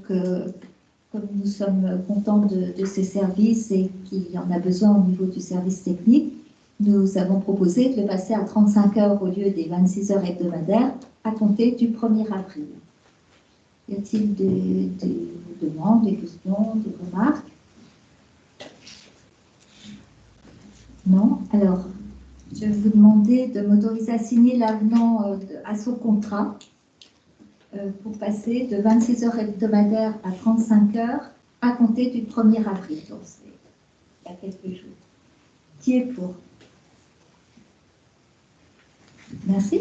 comme nous sommes contents de ces services et qu'il y en a besoin au niveau du service technique, nous avons proposé de le passer à 35 heures au lieu des 26 heures hebdomadaires à compter du 1er avril. Y a-t-il des demandes, des questions, des remarques? Non? Alors, je vais vous demander de m'autoriser à signer l'avenant à son contrat pour passer de 26 heures hebdomadaires à 35 heures à compter du 1er avril. Donc, c'est il y a quelques jours. Qui est pour? Merci.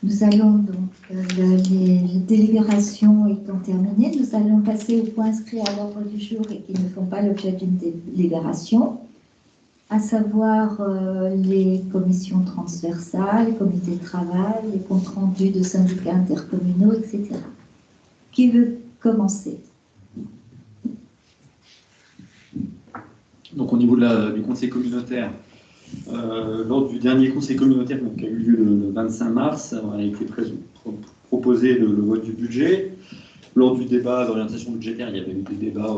Nous allons donc, les délibérations étant terminées, nous allons passer aux points inscrits à l'ordre du jour et qui ne font pas l'objet d'une délibération, à savoir les commissions transversales, les comités de travail, les comptes rendus de syndicats intercommunaux, etc. Qui veut commencer? Donc au niveau du conseil communautaire, lors du dernier conseil communautaire qui a eu lieu le 25 mars, a été proposé le vote du budget. Lors du débat d'orientation budgétaire, il y avait eu des débats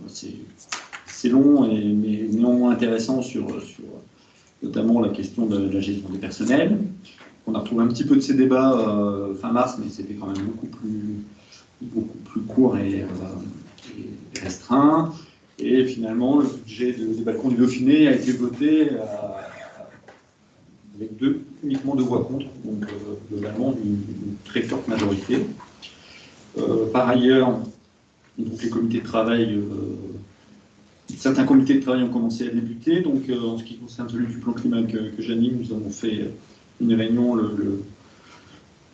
assez longs, mais néanmoins intéressants sur notamment la question de la gestion des personnels. On a retrouvé un petit peu de ces débats fin mars, mais c'était quand même beaucoup plus court et restreint. Et finalement, le budget des balcons du Dauphiné a été voté avec uniquement 2 voix contre, donc globalement d'une très forte majorité. Par ailleurs, donc les comités de travail, certains comités de travail ont commencé à débuter. Donc en ce qui concerne celui du plan climat que j'anime, nous avons fait une réunion le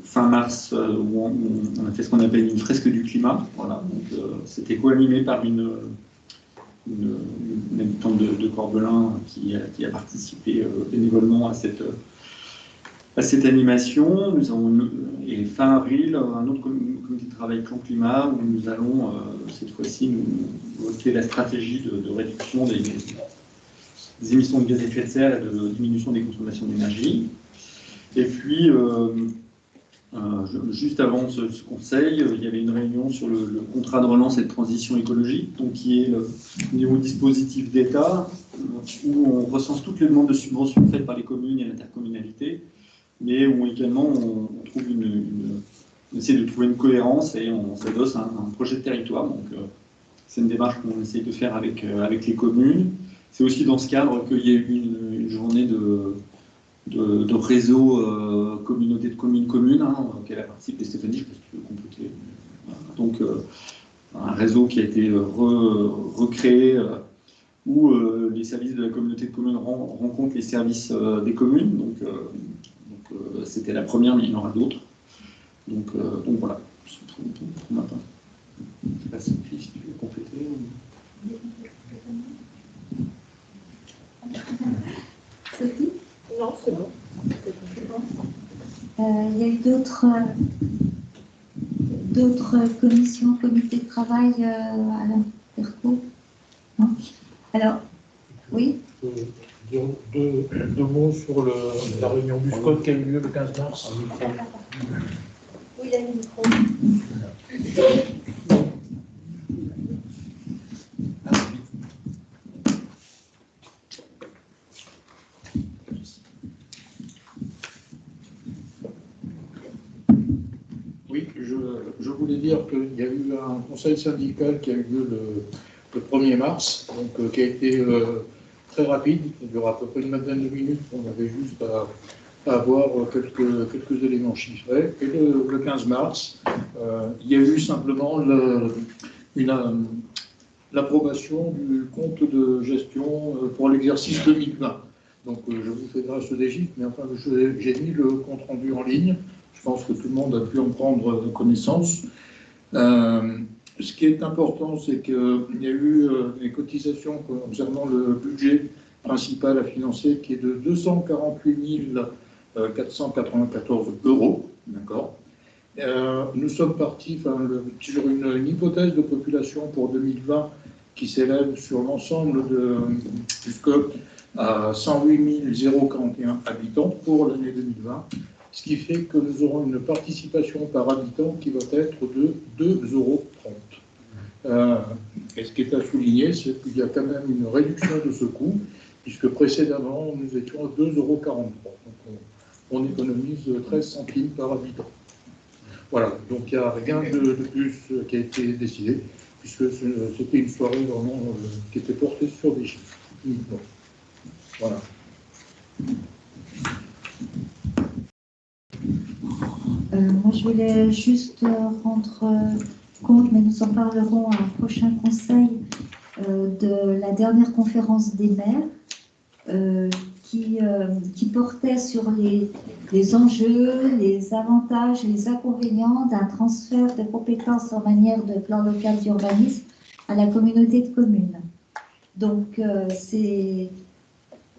fin mars où on a fait ce qu'on appelle une fresque du climat. Voilà, donc c'était co-animé par une habitante de Corbelin qui a participé bénévolement à cette animation. Nous avons, et fin avril, un autre comité de travail plan climat où nous allons cette fois-ci nous voter la stratégie de réduction des émissions de gaz à effet de serre et de diminution des consommations d'énergie. Et puis, juste avant ce conseil, il y avait une réunion sur le contrat de relance et de transition écologique, donc qui est le nouveau dispositif d'État où on recense toutes les demandes de subventions faites par les communes et l'intercommunalité, mais où également on trouve on essaie de trouver une cohérence et on s'adosse à un projet de territoire. Donc c'est une démarche qu'on essaie de faire avec les communes. C'est aussi dans ce cadre qu'il y a eu une journée de réseau communauté de communes, auquel a participé Stéphanie, je pense que tu veux compléter. Donc un réseau qui a été recréé où les services de la communauté de communes rencontrent les services des communes. Donc c'était la première, mais il y en aura d'autres. Donc voilà, pour ma part. Je ne sais pas si tu veux compléter. Sophie? Non, c'est bon. Il y a eu d'autres commissions, comités de travail à l'Interco? Non? Alors, oui? Deux mots sur la réunion du SCOT qui a eu lieu le 15 mars. Oui, il y a le micro. Oui, je voulais dire qu'il y a eu un conseil syndical qui a eu lieu le 1er mars, donc qui a été très rapide, il dure à peu près une vingtaine de minutes, on avait juste à avoir quelques éléments chiffrés. Et le 15 mars, il y a eu simplement l'approbation du compte de gestion pour l'exercice 2020. Donc je vous fais grâce des chiffres, mais enfin j'ai mis le compte rendu en ligne. Je pense que tout le monde a pu en prendre connaissance. Ce qui est important, c'est qu'il y a eu des cotisations concernant le budget principal à financer qui est de 248 494 €, d'accord. Nous sommes partis sur une hypothèse de population pour 2020 qui s'élève sur l'ensemble du scope à 108 041 habitants pour l'année 2020, ce qui fait que nous aurons une participation par habitant qui va être de 2,30 €. Et ce qui est à souligner, c'est qu'il y a quand même une réduction de ce coût, puisque précédemment, nous étions à 2,43 €. Donc on économise 13 centimes par habitant. Voilà, donc il n'y a rien de plus qui a été décidé, puisque c'était une soirée vraiment qui était portée sur des chiffres uniquement. Voilà. Moi, je voulais juste rendre compte, mais nous en parlerons à un prochain conseil, de la dernière conférence des maires qui portait sur les enjeux, les avantages, les inconvénients d'un transfert de compétences en matière de plan local d'urbanisme à la communauté de communes. Donc,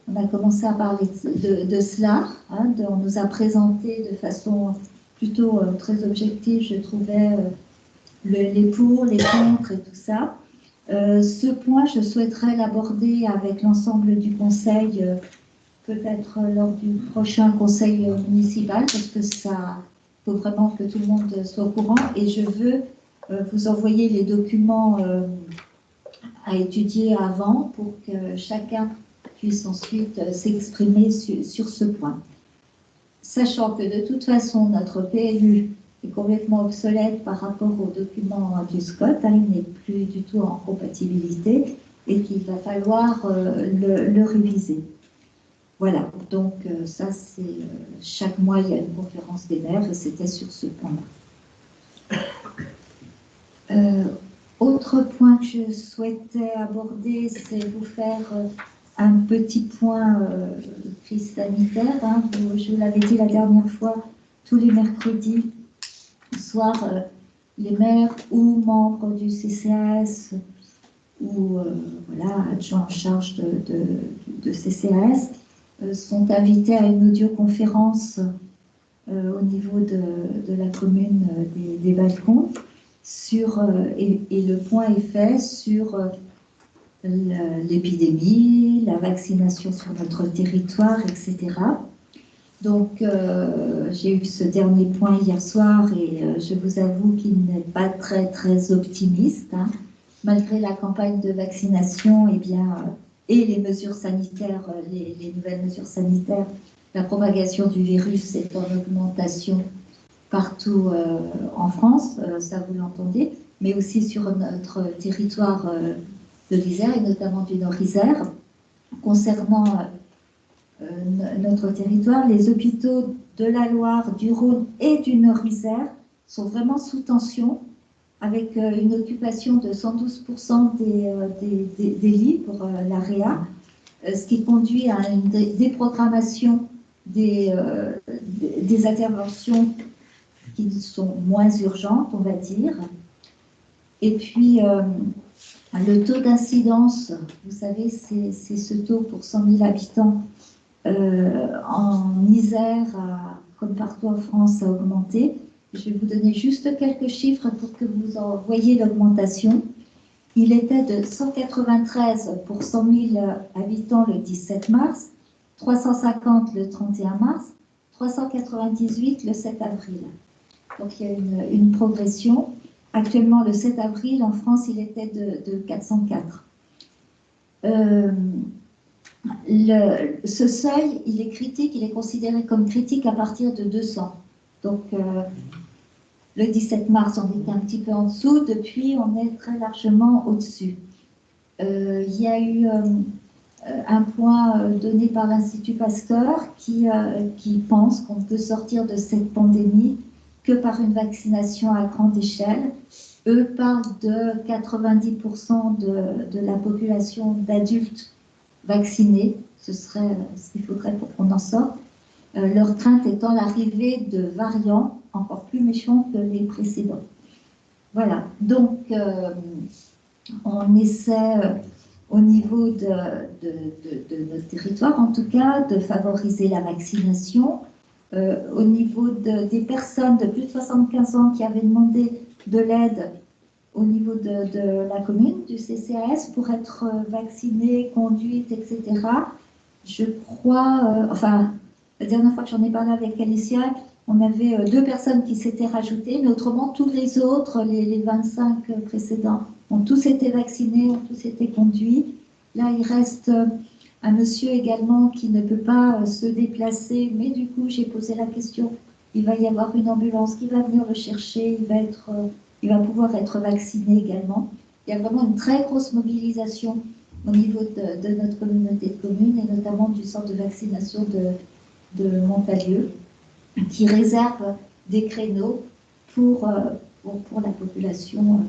on a commencé à parler de cela, hein, on nous a présenté de façon plutôt très objective, je trouvais, les pour, les contre et tout ça. Ce point, je souhaiterais l'aborder avec l'ensemble du conseil, peut-être lors du prochain conseil municipal, parce que ça faut vraiment que tout le monde soit au courant, et je veux vous envoyer les documents à étudier avant pour que chacun puisse ensuite s'exprimer sur ce point. Sachant que de toute façon, notre PLU est complètement obsolète par rapport aux documents du SCOT, hein, il n'est plus du tout en compatibilité et qu'il va falloir le réviser. Voilà, donc ça c'est chaque mois il y a une conférence des maires et c'était sur ce point-là. Autre point que je souhaitais aborder, c'est vous faire un petit point crise sanitaire. Hein. Je vous l'avais dit la dernière fois, tous les mercredis soir, les maires ou membres du CCAS ou voilà, adjoints en charge de CCAS sont invités à une audioconférence au niveau de la commune des Balcons et le point est fait sur l'épidémie, la vaccination sur notre territoire, etc. Donc, j'ai eu ce dernier point hier soir et je vous avoue qu'il n'est pas très, très optimiste. Hein. Malgré la campagne de vaccination et les mesures sanitaires, les nouvelles mesures sanitaires, la propagation du virus est en augmentation partout en France, ça vous l'entendez, mais aussi sur notre territoire de l'Isère et notamment du Nord-Isère. Concernant notre territoire, les hôpitaux de la Loire, du Rhône et du Nord-Isère sont vraiment sous tension, avec une occupation de 112% des lits pour l'AREA, ce qui conduit à une déprogrammation des interventions qui sont moins urgentes, on va dire. Et puis, le taux d'incidence, vous savez, c'est ce taux pour 100 000 habitants. En Isère, comme partout en France, a augmenté. Je vais vous donner juste quelques chiffres pour que vous en voyez l'augmentation. Il était de 193 pour 100 000 habitants le 17 mars, 350 le 31 mars, 398 le 7 avril. Donc il y a une progression. Actuellement, le 7 avril, en France, il était de 404. Ce seuil, il est critique, il est considéré comme critique à partir de 200. Donc, le 17 mars, on était un petit peu en dessous. Depuis, on est très largement au-dessus. Il y a eu un point donné par l'Institut Pasteur qui pense qu'on peut sortir de cette pandémie que par une vaccination à grande échelle. Eux parlent de 90% de la population d'adultes vaccinés, ce serait ce qu'il faudrait pour qu'on en sorte. Leur crainte étant l'arrivée de variants encore plus méchants que les précédents. Voilà, donc on essaie au niveau de notre territoire, en tout cas, de favoriser la vaccination. au niveau des personnes de plus de 75 ans qui avaient demandé de l'aide au niveau de la commune, du CCAS, pour être vaccinées, conduites, etc. Je crois, enfin, la dernière fois que j'en ai parlé avec Alicia, on avait 2 personnes qui s'étaient rajoutées, mais autrement, tous les autres, les 25 précédents, ont tous été vaccinés, ont tous été conduits. Là, il reste un monsieur également qui ne peut pas se déplacer, mais du coup, j'ai posé la question. Il va y avoir une ambulance qui va venir le chercher, il va pouvoir être vacciné également. Il y a vraiment une très grosse mobilisation au niveau de notre communauté de communes, et notamment du centre de vaccination de Montalieu, qui réserve des créneaux pour la population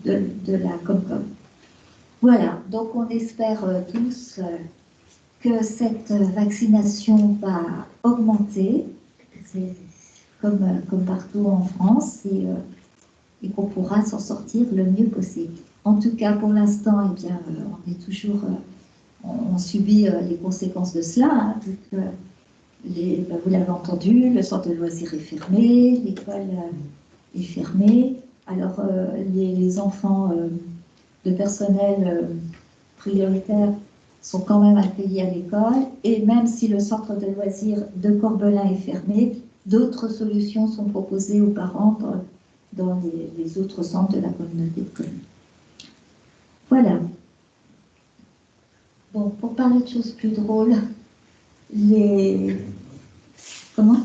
de la Comcom. Voilà, donc on espère tous que cette vaccination va augmenter, comme partout en France, et qu'on pourra s'en sortir le mieux possible. En tout cas, pour l'instant, eh bien, on est toujours, on subit les conséquences de cela, hein, vous l'avez entendu, le centre de loisirs est fermé, l'école est fermée. Alors, les enfants de personnel prioritaire sont quand même accueillis à l'école, et même si le centre de loisirs de Corbelin est fermé, d'autres solutions sont proposées aux parents dans les autres centres de la communauté de communes. Voilà. Bon, pour parler de choses plus drôles, Comment?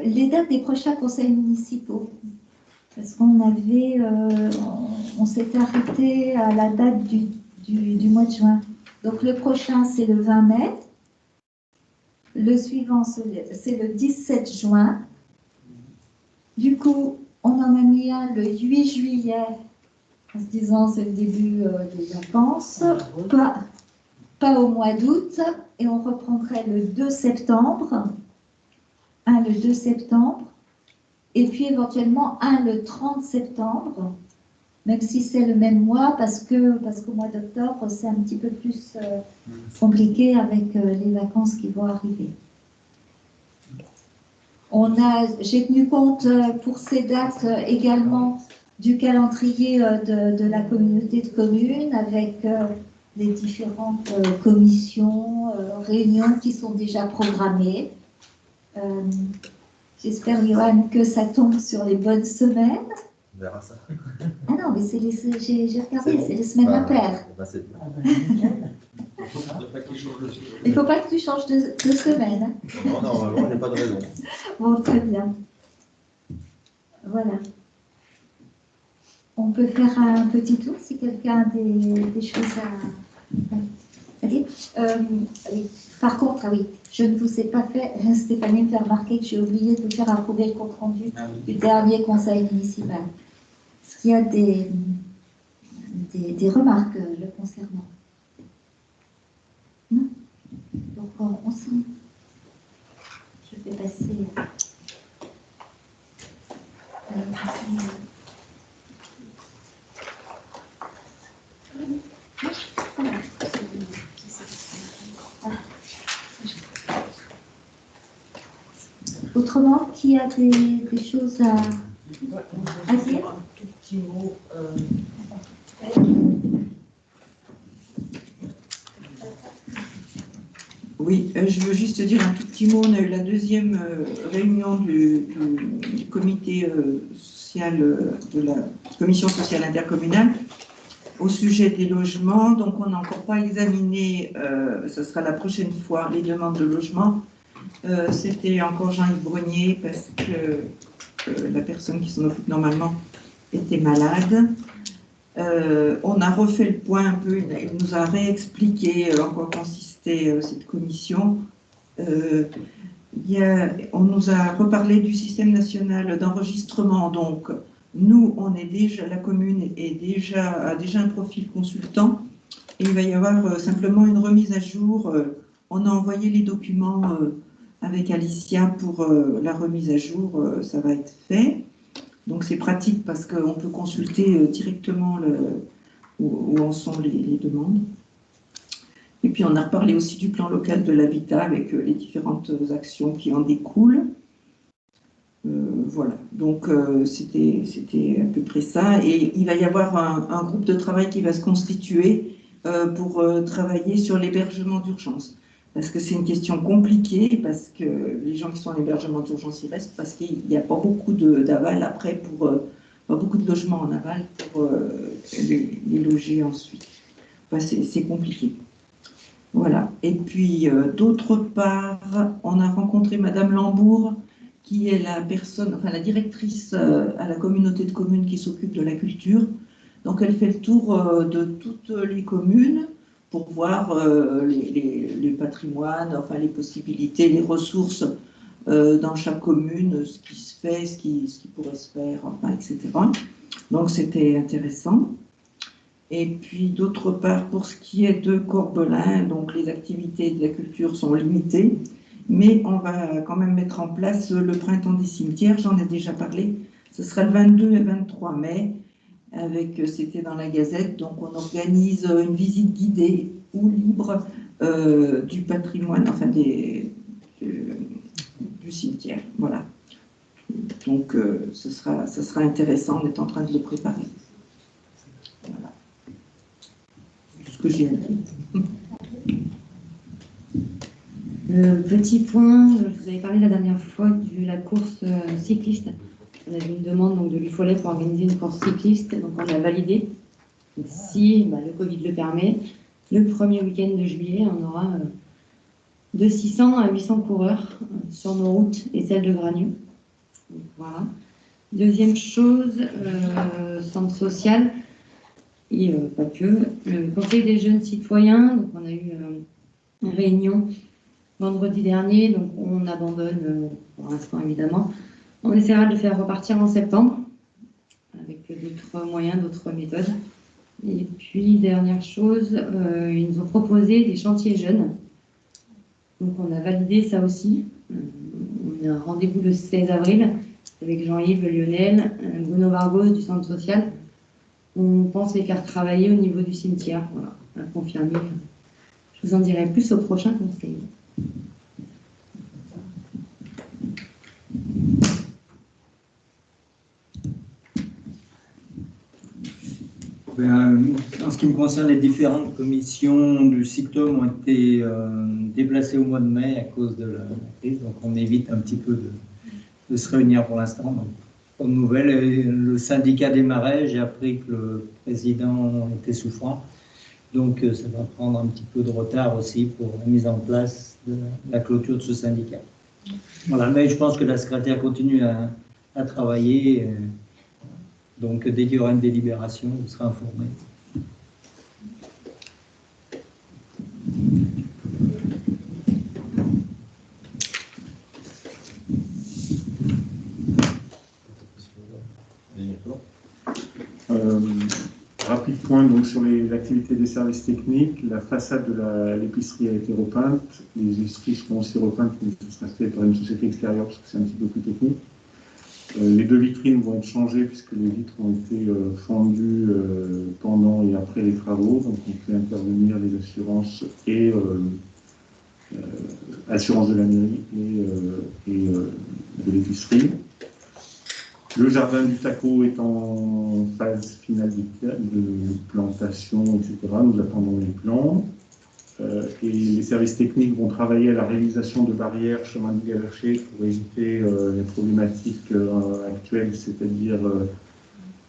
Les dates des prochains conseils municipaux. Parce qu'on avait, on s'était arrêté à la date du mois de juin. Donc le prochain, c'est le 20 mai. Le suivant, c'est le 17 juin. Du coup, on en a mis un le 8 juillet, en se disant c'est le début des vacances, pas au mois d'août, et on reprendrait le 2 septembre, le 2 septembre, et puis éventuellement le 30 septembre, même si c'est le même mois, parce qu'au mois d'octobre, c'est un petit peu plus compliqué avec les vacances qui vont arriver. J'ai tenu compte pour ces dates également du calendrier de la communauté de communes, avec les différentes commissions, réunions qui sont déjà programmées. J'espère, Johan, que ça tombe sur les bonnes semaines. On verra ça. Ah non, mais j'ai regardé, c'est les semaines impaires. Il ne faut pas que tu changes de semaine. Hein. Non, normalement, il n'y a pas de raison. Bon, très bien. Voilà. On peut faire un petit tour si quelqu'un a des choses à dire. Oui. Par contre, oui, je ne vous ai pas fait, Stéphanie me fait remarquer que j'ai oublié de vous faire approuver le compte rendu du dernier conseil municipal. Est-ce qu'il y a des remarques le concernant? Non? Donc, on signe. Je vais passer. Autrement, qui a des choses à dire? Un tout petit mot. Oui, je veux juste dire un tout petit mot. On a eu la deuxième réunion du comité social, de la commission sociale intercommunale au sujet des logements. Donc, on n'a encore pas examiné, ce sera la prochaine fois, les demandes de logement. C'était encore Jean-Yves Brunier parce que la personne qui s'en occupe normalement était malade. On a refait le point un peu, il nous a réexpliqué en quoi consistait cette commission. On nous a reparlé du système national d'enregistrement. Donc, nous, la commune a déjà un profil consultant, et il va y avoir simplement une remise à jour. On a envoyé les documents avec Alicia pour la remise à jour, ça va être fait. Donc c'est pratique parce qu'on peut consulter directement où en sont les demandes. Et puis on a reparlé aussi du plan local de l'habitat avec les différentes actions qui en découlent. Voilà, donc c'était à peu près ça. Et il va y avoir un groupe de travail qui va se constituer pour travailler sur l'hébergement d'urgence. Parce que c'est une question compliquée, parce que les gens qui sont en hébergement d'urgence, ils restent, parce qu'il n'y a pas beaucoup d'aval après, pas beaucoup de logements en aval pour les loger ensuite. Enfin, c'est compliqué. Voilà. Et puis, d'autre part, on a rencontré Madame Lambourg, qui est la personne, enfin la directrice à la communauté de communes qui s'occupe de la culture. Donc, elle fait le tour de toutes les communes pour voir les patrimoines, enfin les possibilités, les ressources dans chaque commune, ce qui se fait, ce qui pourrait se faire, enfin, etc. Donc, c'était intéressant. Et puis, d'autre part, pour ce qui est de Corbelin, donc les activités de la culture sont limitées, mais on va quand même mettre en place le printemps des cimetières, j'en ai déjà parlé, ce sera le 22 et 23 mai, c'était dans la Gazette, donc on organise une visite guidée ou libre du patrimoine, enfin du cimetière, voilà. Donc ce sera intéressant, on est en train de le préparer. Voilà. Tout ce que j'ai à dire. Le petit point, je vous avais parlé la dernière fois de la course cycliste. On avait une demande donc, de l'UFOLET pour organiser une course cycliste, donc on l'a validé. Donc, si le Covid le permet, le premier week-end de juillet, on aura de 600 à 800 coureurs sur nos routes et celles de Gragnoux. Donc, voilà. Deuxième chose, centre social, et pas que, le Conseil des jeunes citoyens, donc on a eu une réunion vendredi dernier, donc on abandonne pour l'instant évidemment. On essaiera de le faire repartir en septembre avec d'autres moyens, d'autres méthodes. Et puis, dernière chose, ils nous ont proposé des chantiers jeunes. Donc on a validé ça aussi. On a un rendez-vous le 16 avril avec Jean-Yves Lionel, Bruno Vargos du centre social. On pense les faire travailler au niveau du cimetière. Voilà, à confirmer. Je vous en dirai plus au prochain conseil. En ce qui me concerne, les différentes commissions du CICTOM ont été déplacées au mois de mai à cause de la crise, donc on évite un petit peu de se réunir pour l'instant. Pas de nouvelles, le syndicat démarrait, j'ai appris que le président était souffrant, donc ça va prendre un petit peu de retard aussi pour la mise en place de la clôture de ce syndicat. Voilà, mais je pense que la secrétaire continue à travailler. Donc, dès qu'il y aura une délibération, vous serez informé. Rapide point donc, sur l'activité des services techniques. La façade de l'épicerie a été repeinte. Les épiceries seront aussi repeintes, mais ce sera fait par une société extérieure parce que c'est un petit peu plus technique. Les deux vitrines vont être changées puisque les vitres ont été fendues pendant et après les travaux. Donc on fait intervenir les assurances et assurance de la mairie et de l'épicerie. Le jardin du Taco est en phase finale de plantation, etc. Nous attendons les plans. Et les services techniques vont travailler à la réalisation de barrières chemin du Galercher pour éviter les problématiques actuelles, c'est-à-dire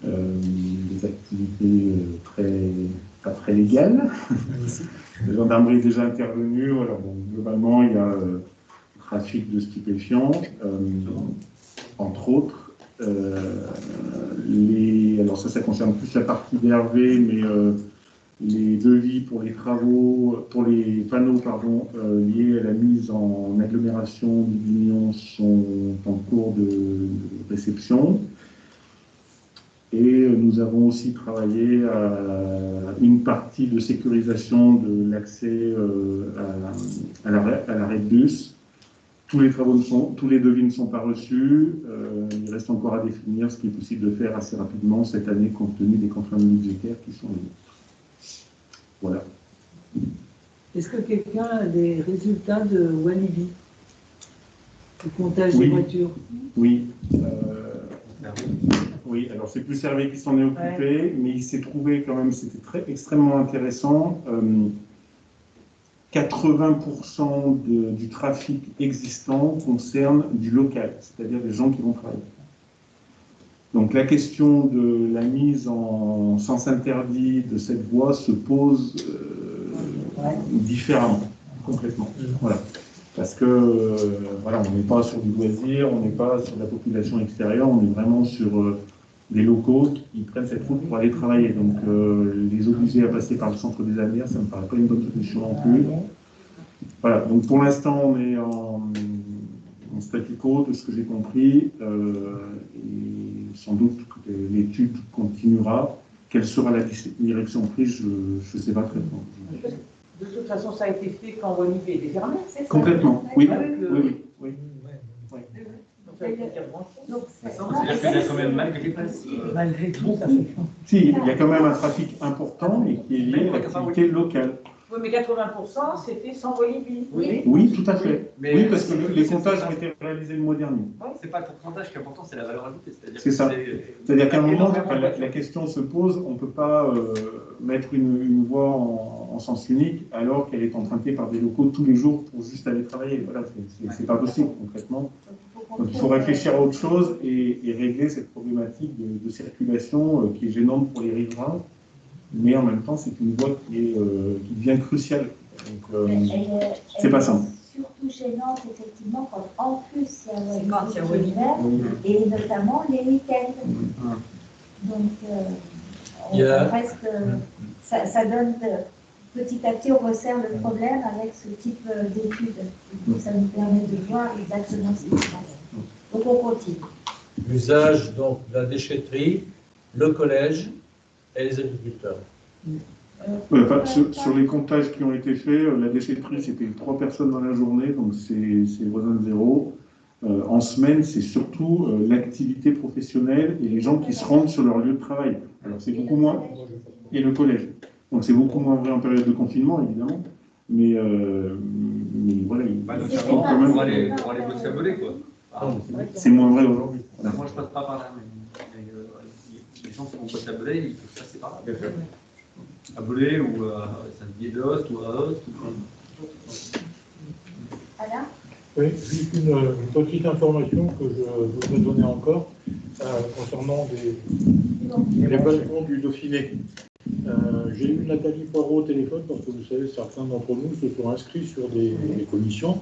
des activités pas très légales. La gendarmerie est déjà intervenue. Alors, bon, globalement, il y a trafic de stupéfiants, entre autres. Alors ça concerne plus la partie d'Hervé, mais les devis pour les travaux, pour les panneaux liés à la mise en agglomération du Lignon sont en cours de réception. Et nous avons aussi travaillé à une partie de sécurisation de l'accès à l'arrêt de bus. Tous les devis ne sont pas reçus. Il reste encore à définir ce qui est possible de faire assez rapidement cette année compte tenu des contraintes budgétaires qui sont les nôtres. Voilà. Est-ce que quelqu'un a des résultats de Walibi, le comptage des voitures? Oui. Oui, alors c'est plus Hervé qui s'en est occupé, mais il s'est trouvé quand même, c'était extrêmement intéressant. 80% du trafic existant concerne du local, c'est-à-dire des gens qui vont travailler. Donc la question de la mise en sens interdit de cette voie se pose différemment, complètement. Voilà. Parce que voilà, on n'est pas sur du loisir, on n'est pas sur la population extérieure, on est vraiment sur des locaux qui prennent cette route pour aller travailler. Donc les obliger à passer par le centre des Almères, ça ne me paraît pas une bonne solution non plus. Voilà, donc pour l'instant on est en statu quo de ce que j'ai compris, et sans doute que l'étude continuera. Quelle sera la direction prise, je ne sais pas très bien. De toute façon, ça a été fait quand Walibi était fermé, c'est ça? Complètement, oui. Oui. C'est-à-dire qu'il y a quand même malgré tout, ça fait. Si, il y a quand même un trafic important, mais qui est lié à l'activité locale. Oui, mais 80%, c'était sans Walibi. Oui, tout à fait. Oui, parce que les comptages ont été réalisés le mois dernier. C'est pas le pourcentage qui est important, c'est la valeur ajoutée. C'est ça. C'est-à-dire qu'à un moment, la question se pose, on ne peut pas mettre une voie en sens unique alors qu'elle est empruntée par des locaux tous les jours pour juste aller travailler. Voilà, c'est pas possible concrètement. Donc il faut réfléchir à autre chose et régler cette problématique de circulation qui est gênante pour les riverains. Mais en même temps, c'est une voie qui devient cruciale. Donc, c'est pas simple. Surtout gênante, effectivement, quand en plus il y a l'hiver, et notamment les week-ends. Donc, ça donne petit à petit, on resserre le problème avec ce type d'études. Ça nous permet de voir exactement ce qui se passe. Donc, on continue. L'usage donc de la déchetterie, le collège et les agriculteurs. Sur les comptages qui ont été faits, la déchetterie, c'était 3 personnes dans la journée, donc c'est voisin de zéro. En semaine, c'est surtout l'activité professionnelle et les gens qui se rendent sur leur lieu de travail. Alors c'est beaucoup moins, et le collège. Donc c'est beaucoup moins vrai en période de confinement, évidemment, mais voilà. Notamment quand même pour aller bosser à Belay, quoi. C'est moins vrai aujourd'hui. Moi, je passe pas par là, mais les gens qui vont bosser à Belay, ils peuvent passer par là. À Belay ou à Saint-Dié-d'Ost ou à Ost. Alain ? Oui, juste une petite information que je voudrais donner encore concernant les balcons du Dauphiné. J'ai eu Nathalie Poirot au téléphone parce que vous savez, certains d'entre nous se sont inscrits sur des commissions.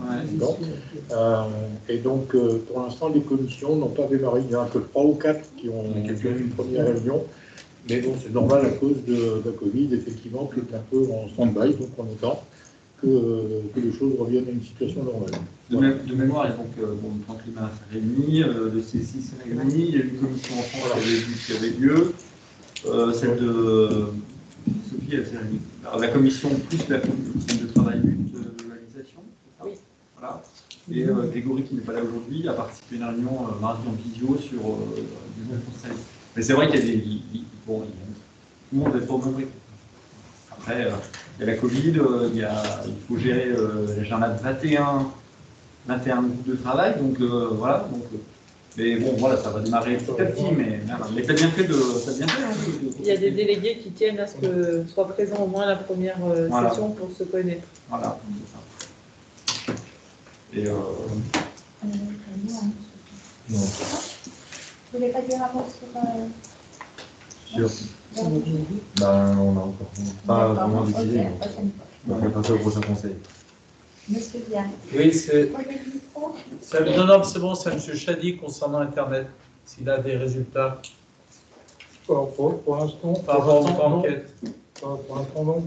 Et donc, pour l'instant, les commissions n'ont pas démarré. Il y en a que 3 ou 4 qui ont eu une première réunion. Mais bon, c'est normal à cause de la Covid, effectivement, qui est un peu en stand-by, donc on attend que les choses reviennent à une situation normale. De mémoire, il y a donc le plan climat réuni, le C6 réuni, il y a une commission enfants qui avait lieu, celle de Sophie, alors, la commission plus la commission de travail de l'organisation. Oui. Voilà. Et Grégory, qui n'est pas là aujourd'hui, a participé à une réunion mardi en visio sur des conseils. Mais c'est vrai qu'il y a des. Bon, tout le monde n'est pas au même rythme. Après, il y a la Covid, il faut gérer j'en ai 21 groupes de travail, donc voilà. Donc, mais bon, voilà, ça va démarrer petit à petit, mais t'as bien fait de. Il y a des délégués qui tiennent à ce que soit présent au moins la première session pour se connaître. Voilà, c'est ça. Et. Non. Vous voulez pas dire un mot sur... Ben, on a encore pas vraiment décidé. On va passer au prochain conseil. Monsieur Viard. Oui, c'est... Non, c'est bon, c'est M. Chadi concernant Internet. S'il a des résultats. Pour l'instant, par rapport à l'enquête. Pour l'instant, non.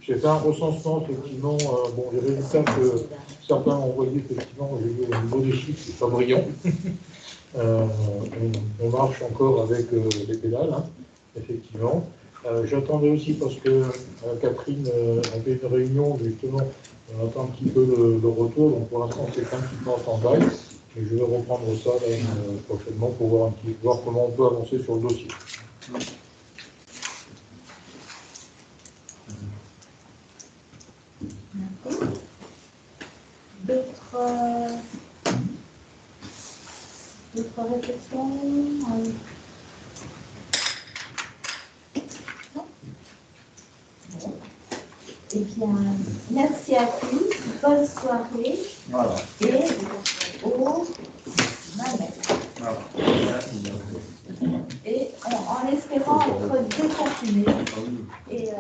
J'ai fait un recensement, effectivement. Bon, les résultats que certains ont envoyés, effectivement, j'ai vu au niveau des chiffres, c'est pas brillant. On marche encore avec les pédales, hein, effectivement. J'attendais aussi parce que Catherine avait une réunion, justement, on attend un petit peu le retour, donc pour l'instant c'est un petit peu en stand-by, et je vais reprendre ça là, prochainement pour voir comment on peut avancer sur le dossier. réflexions Eh bien, merci à tous, bonne soirée Voilà. et au Manet. Voilà. Et en espérant être déconfinés. Et